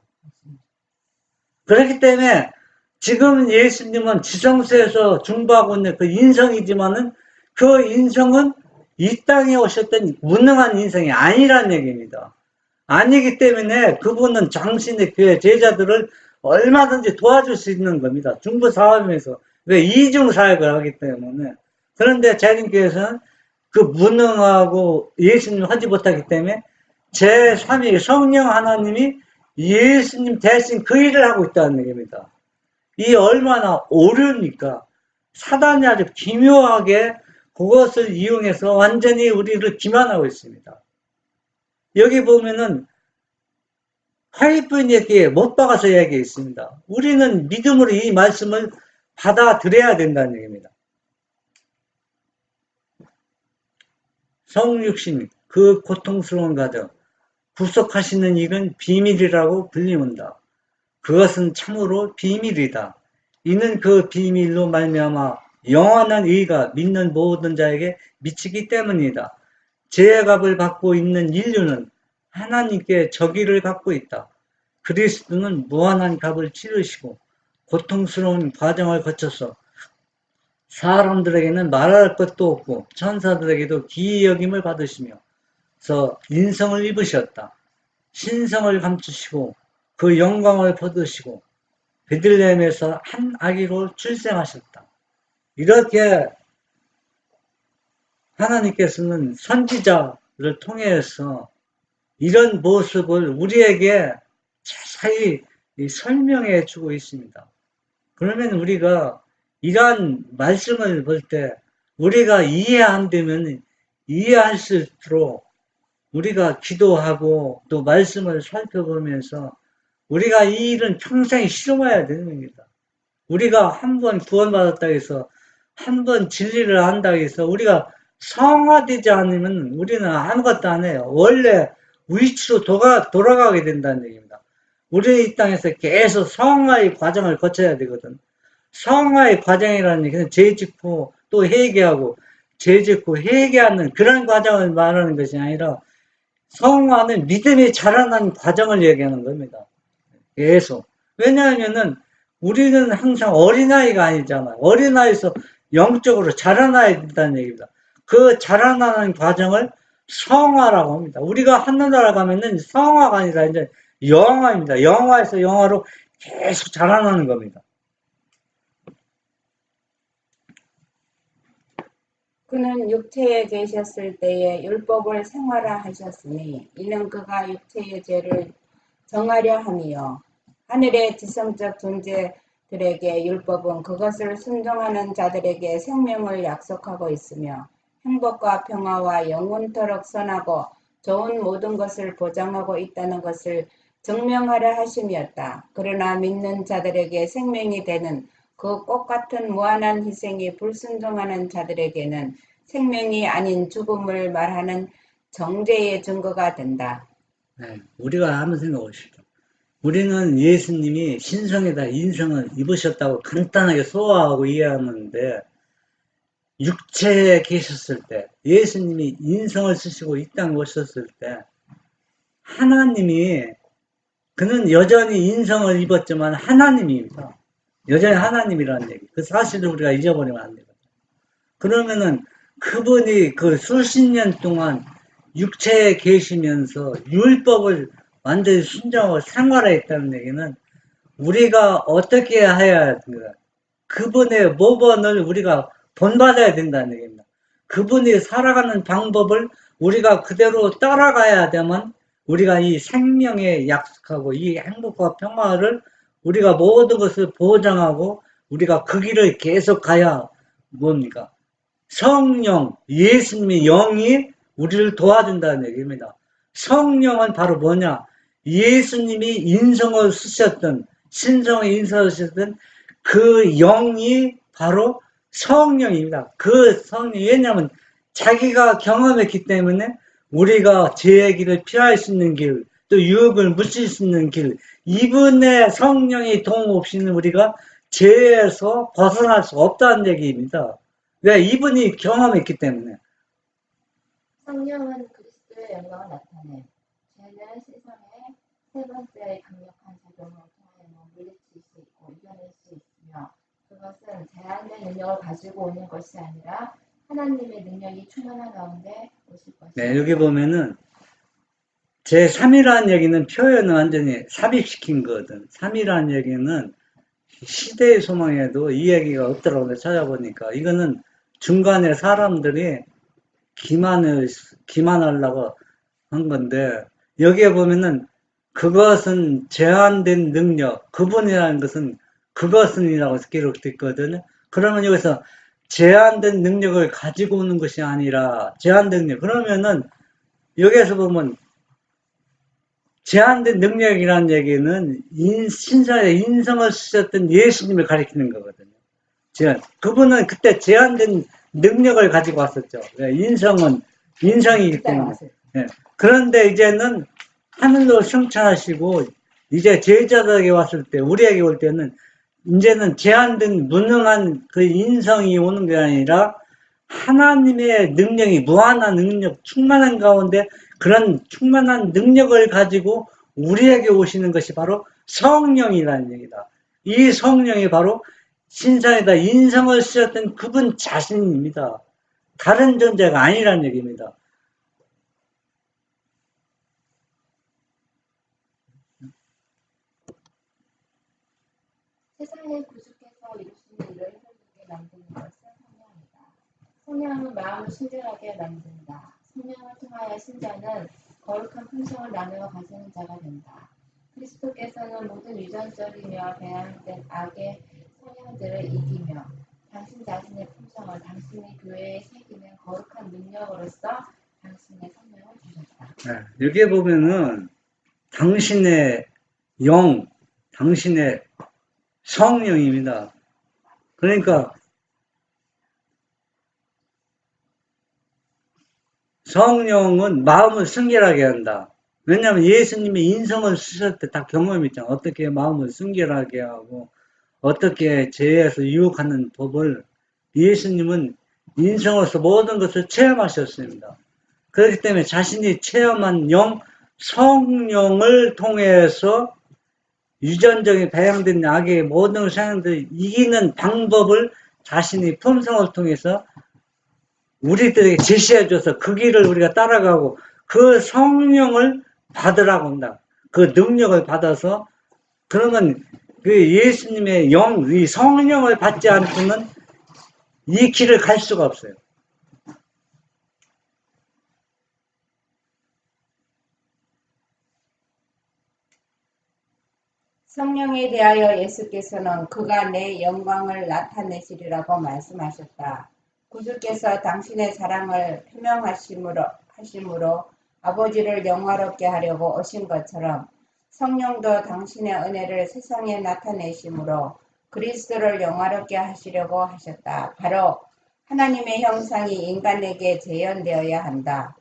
그렇기 때문에 지금 예수님은 지성소에서 중보하고 있는 그 인성이지만은 그 인성은 이 땅에 오셨던 무능한 인성이 아니란 얘기입니다. 아니기 때문에 그분은 당신의 교회 제자들을 얼마든지 도와줄 수 있는 겁니다. 중보 사업에서. 왜? 이중 사역을 하기 때문에. 그런데 재림교회에서는 그 무능하고 예수님 하지 못하기 때문에 제3위 성령 하나님이 예수님 대신 그 일을 하고 있다는 얘기입니다. 이 얼마나 오류입니까? 사단이 아주 기묘하게 그것을 이용해서 완전히 우리를 기만하고 있습니다. 여기 보면은 화이트인 얘기에 못 박아서 얘기해 있습니다. 우리는 믿음으로 이 말씀을 받아들여야 된다는 얘기입니다. 성육신, 그 고통스러운 과정, 구속하시는 일은 비밀이라고 불리운다. 그것은 참으로 비밀이다. 이는 그 비밀로 말미암아 영원한 의가 믿는 모든 자에게 미치기 때문이다. 죄의 값을 받고 있는 인류는 하나님께 저기를 갖고 있다. 그리스도는 무한한 값을 치르시고 고통스러운 과정을 거쳐서 사람들에게는 말할 것도 없고 천사들에게도 기이 여김을 받으시며 인성을 입으셨다. 신성을 감추시고 그 영광을 받으시고 베들레헴에서 한 아기로 출생하셨다. 이렇게 하나님께서는 선지자를 통해서 이런 모습을 우리에게 자세히 설명해 주고 있습니다. 그러면 우리가 이러한 말씀을 볼 때 우리가 이해 안 되면 이해할수록 우리가 기도하고 또 말씀을 살펴보면서 우리가 이 일은 평생 실험해야 되는 겁니다. 우리가 한 번 구원받았다 해서 한 번 진리를 안다 해서 우리가 성화되지 않으면 우리는 아무것도 안 해요. 원래 위치로 돌아가게 된다는 얘기입니다. 우리 이 땅에서 계속 성화의 과정을 거쳐야 되거든. 성화의 과정이라는 얘기는 죄 짓고 또 회개하고 죄 짓고 회개하는 그런 과정을 말하는 것이 아니라 성화는 믿음이 자라나는 과정을 얘기하는 겁니다. 계속. 왜냐하면은 우리는 항상 어린아이가 아니잖아요. 어린아이에서 영적으로 자라나야 된다는 얘기입니다. 그 자라나는 과정을 성화라고 합니다. 우리가 하늘나라 가면은 성화가 아니라 이제 영화입니다. 영화에서 영화로 계속 자라나는 겁니다. 그는 육체에 계셨을 때에 율법을 생활화하셨으니 이는 그가 육체의 죄를 정하려 함이요. 하늘의 지성적 존재들에게 율법은 그것을 순종하는 자들에게 생명을 약속하고 있으며 행복과 평화와 영원토록 선하고 좋은 모든 것을 보장하고 있다는 것을 증명하려 하심이었다. 그러나 믿는 자들에게 생명이 되는 그 꽃 같은 무한한 희생이 불순종하는 자들에게는 생명이 아닌 죽음을 말하는 정죄의 증거가 된다. 네, 우리가 한번 생각해 보시죠. 우리는 예수님이 신성에다 인성을 입으셨다고 간단하게 소화하고 이해하는데, 육체에 계셨을 때, 예수님이 인성을 쓰시고 이 땅에 오셨을 때, 하나님이, 그는 여전히 인성을 입었지만 하나님입니다. 여전히 하나님이라는 얘기. 그 사실을 우리가 잊어버리면 안 되거든요. 그러면은 그분이 그 수십 년 동안 육체에 계시면서 율법을 완전히 순종하고 생활했다는 얘기는 우리가 어떻게 해야 합니까? 그분의 모범을 우리가 본받아야 된다는 얘기입니다. 그분이 살아가는 방법을 우리가 그대로 따라가야 되면 우리가 이 생명에 약속하고 이 행복과 평화를 우리가 모든 것을 보장하고 우리가 그 길을 계속 가야 뭡니까? 성령, 예수님의 영이 우리를 도와준다는 얘기입니다. 성령은 바로 뭐냐? 예수님이 인성을 쓰셨던, 신성의 인성을 쓰셨던 그 영이 바로 성령입니다. 그 성령, 왜냐하면 자기가 경험했기 때문에 우리가 죄의 길을 피할 수 있는 길, 또 유혹을 묻힐 수 있는 길, 이분의 성령의 도움 없이는 우리가 죄에서 벗어날 수 없다는 얘기입니다. 왜? 이분이 경험했기 때문에. 성령은 그리스도의 영광을 나타내 죄는 세상의 세 번째 강력한 작용을 통하여 물리칠 수 있고 이겨낼 수 있으며 그것은 제한된 능력을 가지고 오는 것이 아니라 하나님의 능력이 충만한 가운데 오실 것이다. 네, 여기 보면은 제3이라는 얘기는 표현을 완전히 삽입시킨 거거든. 3이라는 얘기는 시대의 소망에도 이 얘기가 없더라고 찾아보니까 이거는 중간에 사람들이 기만하려고 한 건데 여기에 보면은 그것은 제한된 능력, 그분이라는 것은 그것은이라고 기록되어 있거든요. 그러면 여기서 제한된 능력을 가지고 오는 것이 아니라 제한된 능력. 그러면은 여기에서 보면 제한된 능력이라는 얘기는 신사의 인성을 쓰셨던 예수님을 가리키는 거거든요. 그분은 그때 제한된 능력을 가지고 왔었죠. 인성은 인성이기 때문에. 예. 그런데 이제는 하늘로 승천하시고 이제 제자들에게 왔을 때, 우리에게 올 때는 이제는 제한된 무능한 그 인성이 오는 게 아니라 하나님의 능력이 무한한 능력, 충만한 가운데 그런 충만한 능력을 가지고 우리에게 오시는 것이 바로 성령이라는 얘기다. 이 성령이 바로 신상에다 인성을 쓰셨던 그분 자신입니다. 다른 존재가 아니라는 얘기입니다. 세상의 구주께서 이루신 일을 흐르게 만드는 것은 성령이다. 성령은 마음을 순결하게 만든다. 성령을 통하여 신자는 거룩한 품성을 나누어 가지는 자가 된다. 그리스도께서는 모든 유전적이며 배양된 악의 성향들을 이기며 당신 자신의 품성을 당신의 교회에 새기는 거룩한 능력으로서 당신의 성령을 주셨다. 네, 여기에 보면은 당신의 영, 당신의 성령입니다. 그러니까 성령은 마음을 순결하게 한다. 왜냐하면 예수님이 인성을 쓰실 때 다 경험이 있잖아. 어떻게 마음을 순결하게 하고 어떻게 죄에서 유혹하는 법을 예수님은 인성으로서 모든 것을 체험하셨습니다. 그렇기 때문에 자신이 체험한 영, 성령을 통해서 유전적인 배양된 악의 모든 상황들을 이기는 방법을 자신이 품성을 통해서 우리들에게 제시해줘서 그 길을 우리가 따라가고 그 성령을 받으라고 한다. 그 능력을 받아서 그러면 그 예수님의 영, 이 성령을 받지 않고는 이 길을 갈 수가 없어요. 성령에 대하여 예수께서는 그가 내 영광을 나타내시리라고 말씀하셨다. 구주께서 당신의 사랑을 표명하심으로 아버지를 영화롭게 하려고 오신 것처럼 성령도 당신의 은혜를 세상에 나타내심으로 그리스도를 영화롭게 하시려고 하셨다. 바로 하나님의 형상이 인간에게 재현되어야 한다.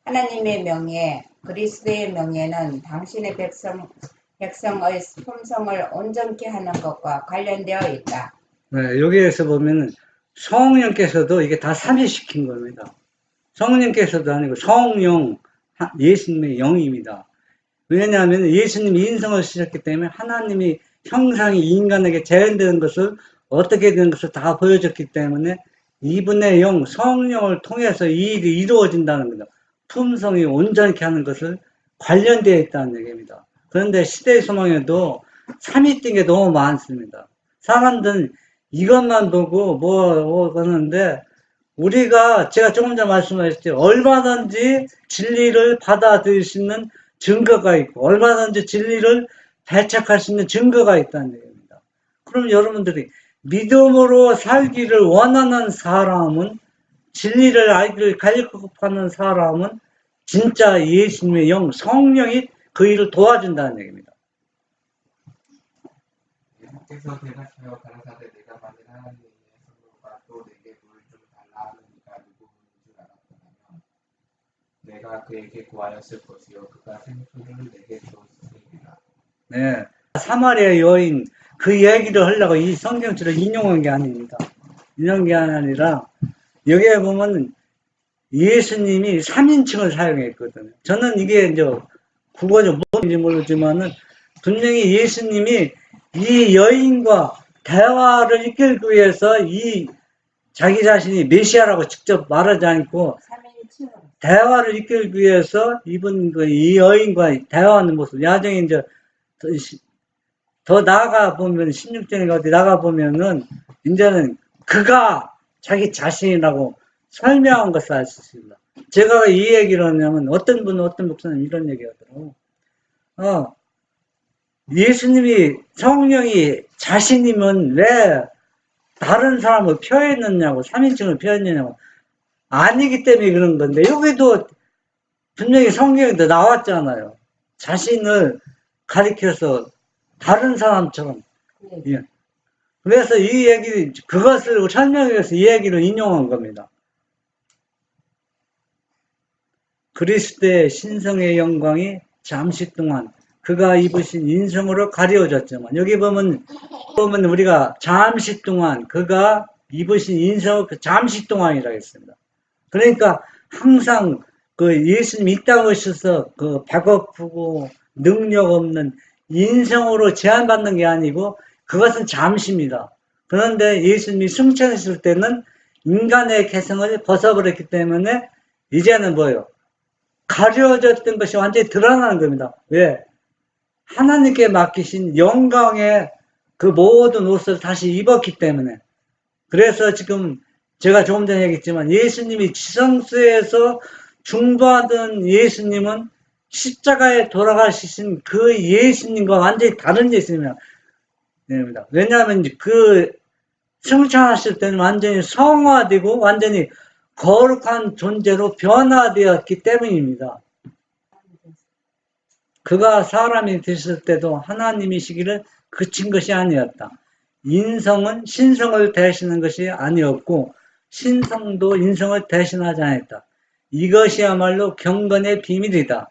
하나님의 명예, 그리스도의 명예는 당신의 백성의 품성을 온전케 하는 것과 관련되어 있다. 네, 여기에서 보면은 성령께서도 이게 다 삼위시킨 겁니다. 성령께서도 아니고 성령, 예수님의 영입니다. 왜냐하면 예수님이 인성을 쓰셨기 때문에 하나님이 형상이 인간에게 재현되는 것을 어떻게 되는 것을 다 보여줬기 때문에 이분의 영, 성령을 통해서 이 일이 이루어진다는 겁니다. 품성이 온전케 하는 것을 관련되어 있다는 얘기입니다. 그런데 시대의 소망에도 삼위된 게 너무 많습니다. 사람들은 이것만 보고 뭐 하는데 우리가 제가 조금 전에 말씀하셨죠. 얼마든지 진리를 받아들일 수 있는 증거가 있고 얼마든지 진리를 배척할 수 있는 증거가 있다는 얘기입니다. 그럼 여러분들이 믿음으로 살기를 원하는 사람은 진리를 알기를 갈급하는 사람은 진짜 예수님의 영, 성령이 그 일을 도와준다는 얘기입니다. 예수께서 대답하여 가라사대 내가 받은 하나님의 선물과 또 내게 물을 좀 달라 하는 이가 누구인 줄 알았더라면 내가 그에게 구하였을 것이요 그가 생수를 내게 주었으리라. 네. 사마리아 여인 그 얘기를 하려고 이 성경처럼 인용한 게 아닙니다. 인용한 게 아니라 여기에 보면 예수님이 3인칭을 사용했거든요. 저는 이게 이제 국어적 뭔지 모르지만은 분명히 예수님이 이 여인과 대화를 이끌기 위해서 이 자기 자신이 메시아라고 직접 말하지 않고 대화를 이끌기 위해서 이 여인과 대화하는 모습, 야정에 이제 더 나아가 보면 16절에 어디 나가 보면은 이제는 그가 자기 자신이라고 설명한 것을 알 수 있습니다. 제가 이 얘기를 하냐면 어떤 목사님 이런 얘기 하더라고. 예수님이 성령이 자신이면 왜 다른 사람을 표현했느냐고 3인칭을 표현했냐고 아니기 때문에 그런 건데 여기도 분명히 성경에도 나왔잖아요. 자신을 가리켜서 다른 사람처럼. 예. 그래서 이 얘기, 그것을 설명하기 위해서 이 얘기를 인용한 겁니다. 그리스도의 신성의 영광이 잠시 동안 그가 입으신 인성으로 가려졌지만, 여기 보면 우리가 잠시 동안 그가 입으신 인성을 잠시 동안이라고 했습니다. 그러니까 항상 그 예수님 이 땅에 오셔서 그 배고프고 능력 없는 인성으로 제한받는 게 아니고 그것은 잠시입니다. 그런데 예수님이 승천했을 때는 인간의 개성을 벗어버렸기 때문에 이제는 뭐예요? 가려졌던 것이 완전히 드러나는 겁니다. 왜? 하나님께 맡기신 영광의 그 모든 옷을 다시 입었기 때문에. 그래서 지금 제가 조금 전에 얘기했지만 예수님이 지성소에서 중보하던 예수님은 십자가에 돌아가신 그 예수님과 완전히 다른 예수님입니다. 왜냐하면 그 승천하실 때는 완전히 성화되고 완전히 거룩한 존재로 변화되었기 때문입니다. 그가 사람이 되셨을 때도 하나님이시기를 그친 것이 아니었다. 인성은 신성을 대신한 것이 아니었고 신성도 인성을 대신하지 않았다. 이것이야말로 경건의 비밀이다.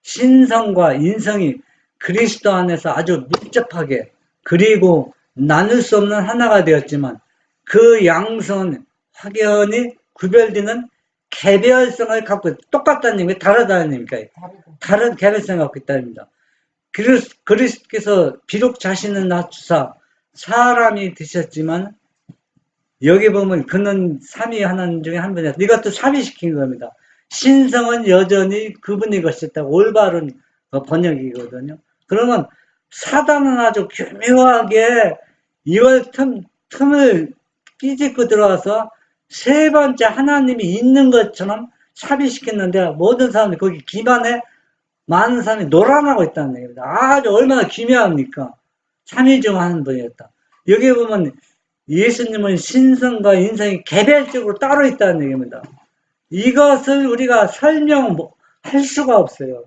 신성과 인성이 그리스도 안에서 아주 밀접하게 그리고 나눌 수 없는 하나가 되었지만 그 양성은 확연히 구별되는 개별성을 갖고 똑같다는 얘기, 다르다는 얘기입니까? 다른 개별성을 갖고 있다는 얘기입니다. 그리스도께서 비록 자신은 낮추사 사람이 되셨지만 여기 보면 그는 삼위 하나님 중에 한 분이었다. 이것도 삼위시킨 겁니다. 신성은 여전히 그분이 것이었다고 올바른 번역이거든요. 그러면 사단은 아주 교묘하게 이걸 틈을 끼집고 들어와서 세 번째 하나님이 있는 것처럼 삽입시켰는데 모든 사람들이 거기 기반에 많은 사람이 놀아나고 있다는 얘기입니다. 아주 얼마나 기묘합니까? 삼위 중 한 분이었다. 여기 보면 예수님은 신성과 인성이 개별적으로 따로 있다는 얘기입니다. 이것을 우리가 설명할 수가 없어요.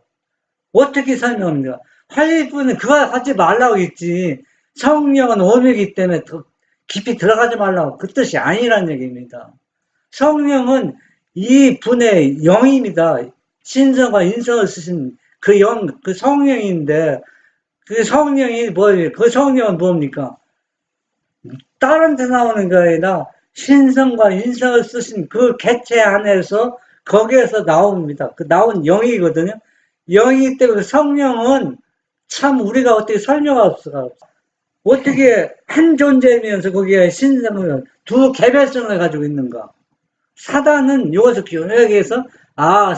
어떻게 설명합니까? 할일뿐은 그거 하지 말라고 했지. 성령은 오묘이기 때문에 더 깊이 들어가지 말라고 그 뜻이 아니라는 얘기입니다. 성령은 이 분의 영입니다. 신성과 인성을 쓰신 그 영, 그 성령인데 그 성령이 뭐예요? 그 성령은 뭡니까? 다른 데 나오는 게 아니라 신성과 인성을 쓰신 그 객체 안에서 거기에서 나옵니다. 그 나온 영이거든요. 영이기 때문에 성령은 참 우리가 어떻게 설명할 수가 없어. 어떻게 한 존재이면서 거기에 신성을 두 개별성을 가지고 있는가? 사단은 이것을 교회에서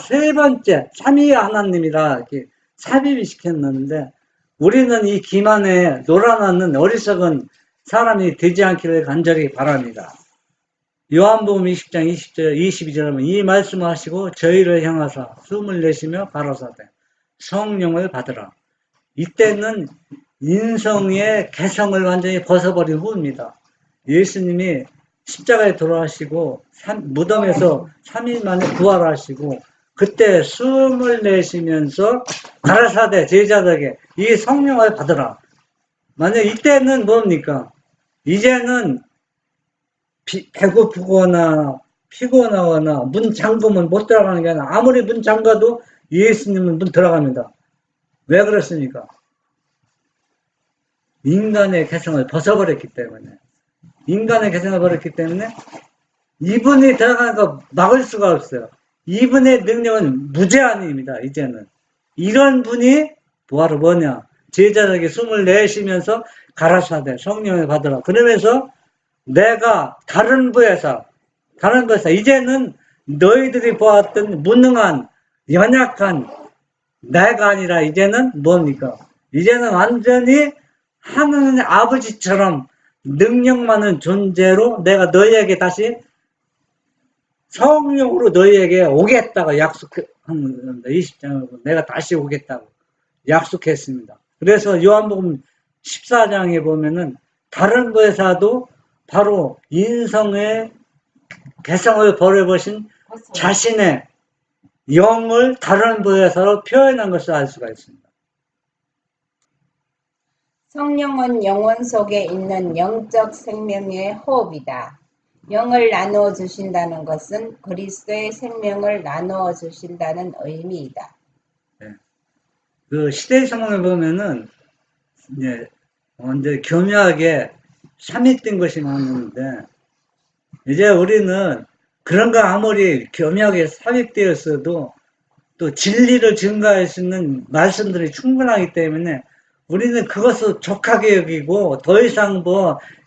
세 번째 삼위 하나님이라 이렇게 삽입이 시켰는데 우리는 이 기만에 놀아나는 어리석은 사람이 되지 않기를 간절히 바랍니다. 요한복음 20장 20절 22절에 이 말씀을 하시고 저희를 향하사 숨을 내쉬며 가라사대 성령을 받으라. 이때는 인성의 개성을 완전히 벗어버린 후입니다. 예수님이 십자가에 돌아가시고 무덤에서 3일 만에 부활하시고 그때 숨을 내쉬면서 가라사대 제자들에게 이 성령을 받으라. 만약 이때는 뭡니까? 이제는 배고프거나 피곤하거나 문 잠그면 못 들어가는 게 아니라 아무리 문 잠가도 예수님은 문 들어갑니다. 왜 그렇습니까? 인간의 개성을 벗어버렸기 때문에 인간의 개성을 버렸기 때문에 이분이 들어가는 거 막을 수가 없어요. 이분의 능력은 무제한입니다. 이제는 이런 분이 바로 뭐냐? 제자들에게 숨을 내쉬면서 가라사대 성령을 받으라. 그러면서 내가 다른 부에서 이제는 너희들이 보았던 무능한 연약한 내가 아니라 이제는 뭡니까? 이제는 완전히 하나님 아버지처럼 능력 많은 존재로 내가 너희에게 다시 성령으로 너희에게 오겠다고 약속합니다. 20장에 내가 다시 오겠다고 약속했습니다. 그래서 요한복음 14장에 보면은 다른 부에서도 바로 인성의 개성을 버려보신 자신의 영을 다른 부에서 표현한 것을 알 수가 있습니다. 성령은 영혼 속에 있는 영적 생명의 호흡이다. 영을 나누어 주신다는 것은 그리스도의 생명을 나누어 주신다는 의미이다. 네. 그 시대의 성경을 보면은 이제 완전 교묘하게 삼위된 것이 나오는데 이제 우리는 그런 거 아무리 교묘하게 삽입되었어도 또 진리를 증거할 수 있는 말씀들이 충분하기 때문에 우리는 그것을 족하게 여기고 더 이상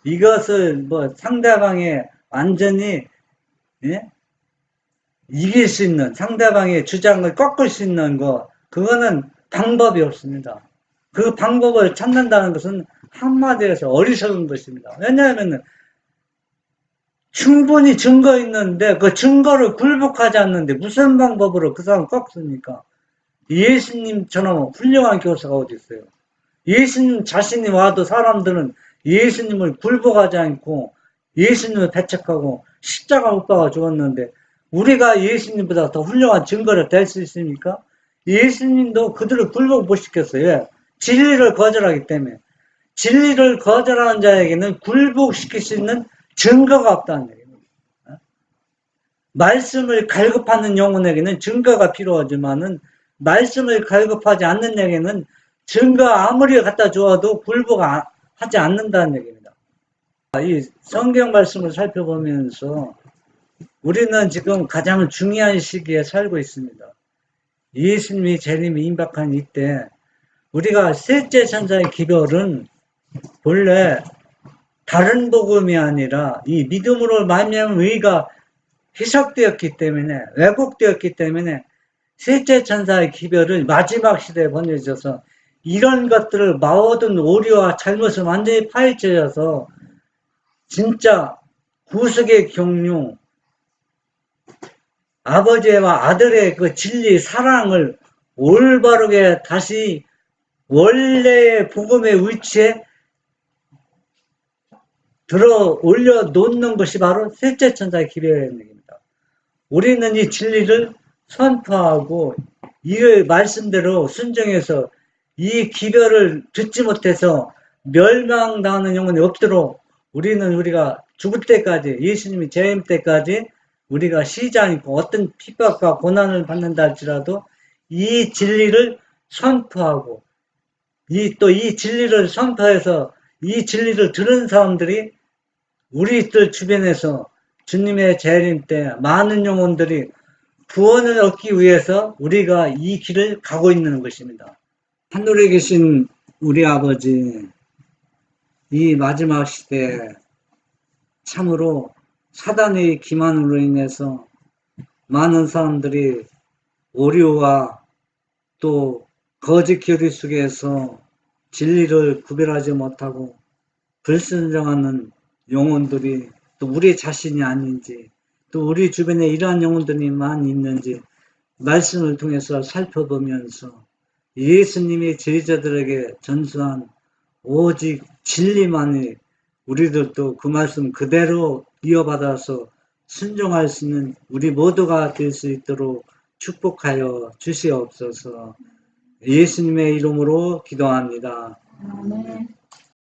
이것을 상대방의 완전히 이길 수 있는 상대방의 주장을 꺾을 수 있는 그거는 방법이 없습니다. 그 방법을 찾는다는 것은 한마디에서 어리석은 것입니다. 왜냐하면 충분히 증거 있는데 그 증거를 굴복하지 않는데 무슨 방법으로 그 사람을 꺾습니까? 예수님처럼 훌륭한 교사가 어디 있어요? 예수님 자신이 와도 사람들은 예수님을 굴복하지 않고 예수님을 배척하고 십자가 못 박아 죽었는데 우리가 예수님보다 더 훌륭한 증거를 댈 수 있습니까? 예수님도 그들을 굴복 못 시켰어요. 왜? 진리를 거절하기 때문에. 진리를 거절하는 자에게는 굴복시킬 수 있는 증거가 없다는 얘기입니다. 말씀을 갈급하는 영혼에게는 증거가 필요하지만은 말씀을 갈급하지 않는 에게는 증거 아무리 갖다 주어도 굴복하지 않는다는 얘기입니다. 이 성경 말씀을 살펴보면서 우리는 지금 가장 중요한 시기에 살고 있습니다. 예수님이 재림이 임박한 이때 우리가 셋째 천사의 기별은 본래 다른 복음이 아니라 이 믿음으로 말미암은 의가 해석되었기 때문에 왜곡되었기 때문에 셋째 천사의 기별을 마지막 시대에 번져져서 이런 것들을 모든 오류와 잘못을 완전히 파헤쳐져서 진짜 구속의 경륜 아버지와 아들의 그 진리 사랑을 올바르게 다시 원래의 복음의 위치에 들어 올려 놓는 것이 바로 셋째 천사의 기별의 얘기입니다. 우리는 이 진리를 선포하고 이 말씀대로 순종해서 이 기별을 듣지 못해서 멸망당하는 영혼이 없도록 우리가 죽을 때까지, 예수님이 재림 때까지 우리가 쉬지 않고 어떤 핍박과 고난을 받는다 할지라도 이 진리를 선포하고 또 이 진리를 선포해서 이 진리를 들은 사람들이 우리들 주변에서 주님의 재림 때 많은 영혼들이 구원을 얻기 위해서 우리가 이 길을 가고 있는 것입니다. 하늘에 계신 우리 아버지, 이 마지막 시대에 참으로 사단의 기만으로 인해서 많은 사람들이 오류와 또 거짓 교리 속에서 진리를 구별하지 못하고 불순종하는 영혼들이 또 우리 자신이 아닌지 또 우리 주변에 이러한 영혼들이 많이 있는지 말씀을 통해서 살펴보면서 예수님이 제자들에게 전수한 오직 진리만이 우리들도 그 말씀 그대로 이어받아서 순종할 수 있는 우리 모두가 될 수 있도록 축복하여 주시옵소서. 예수님의 이름으로 기도합니다. 아멘.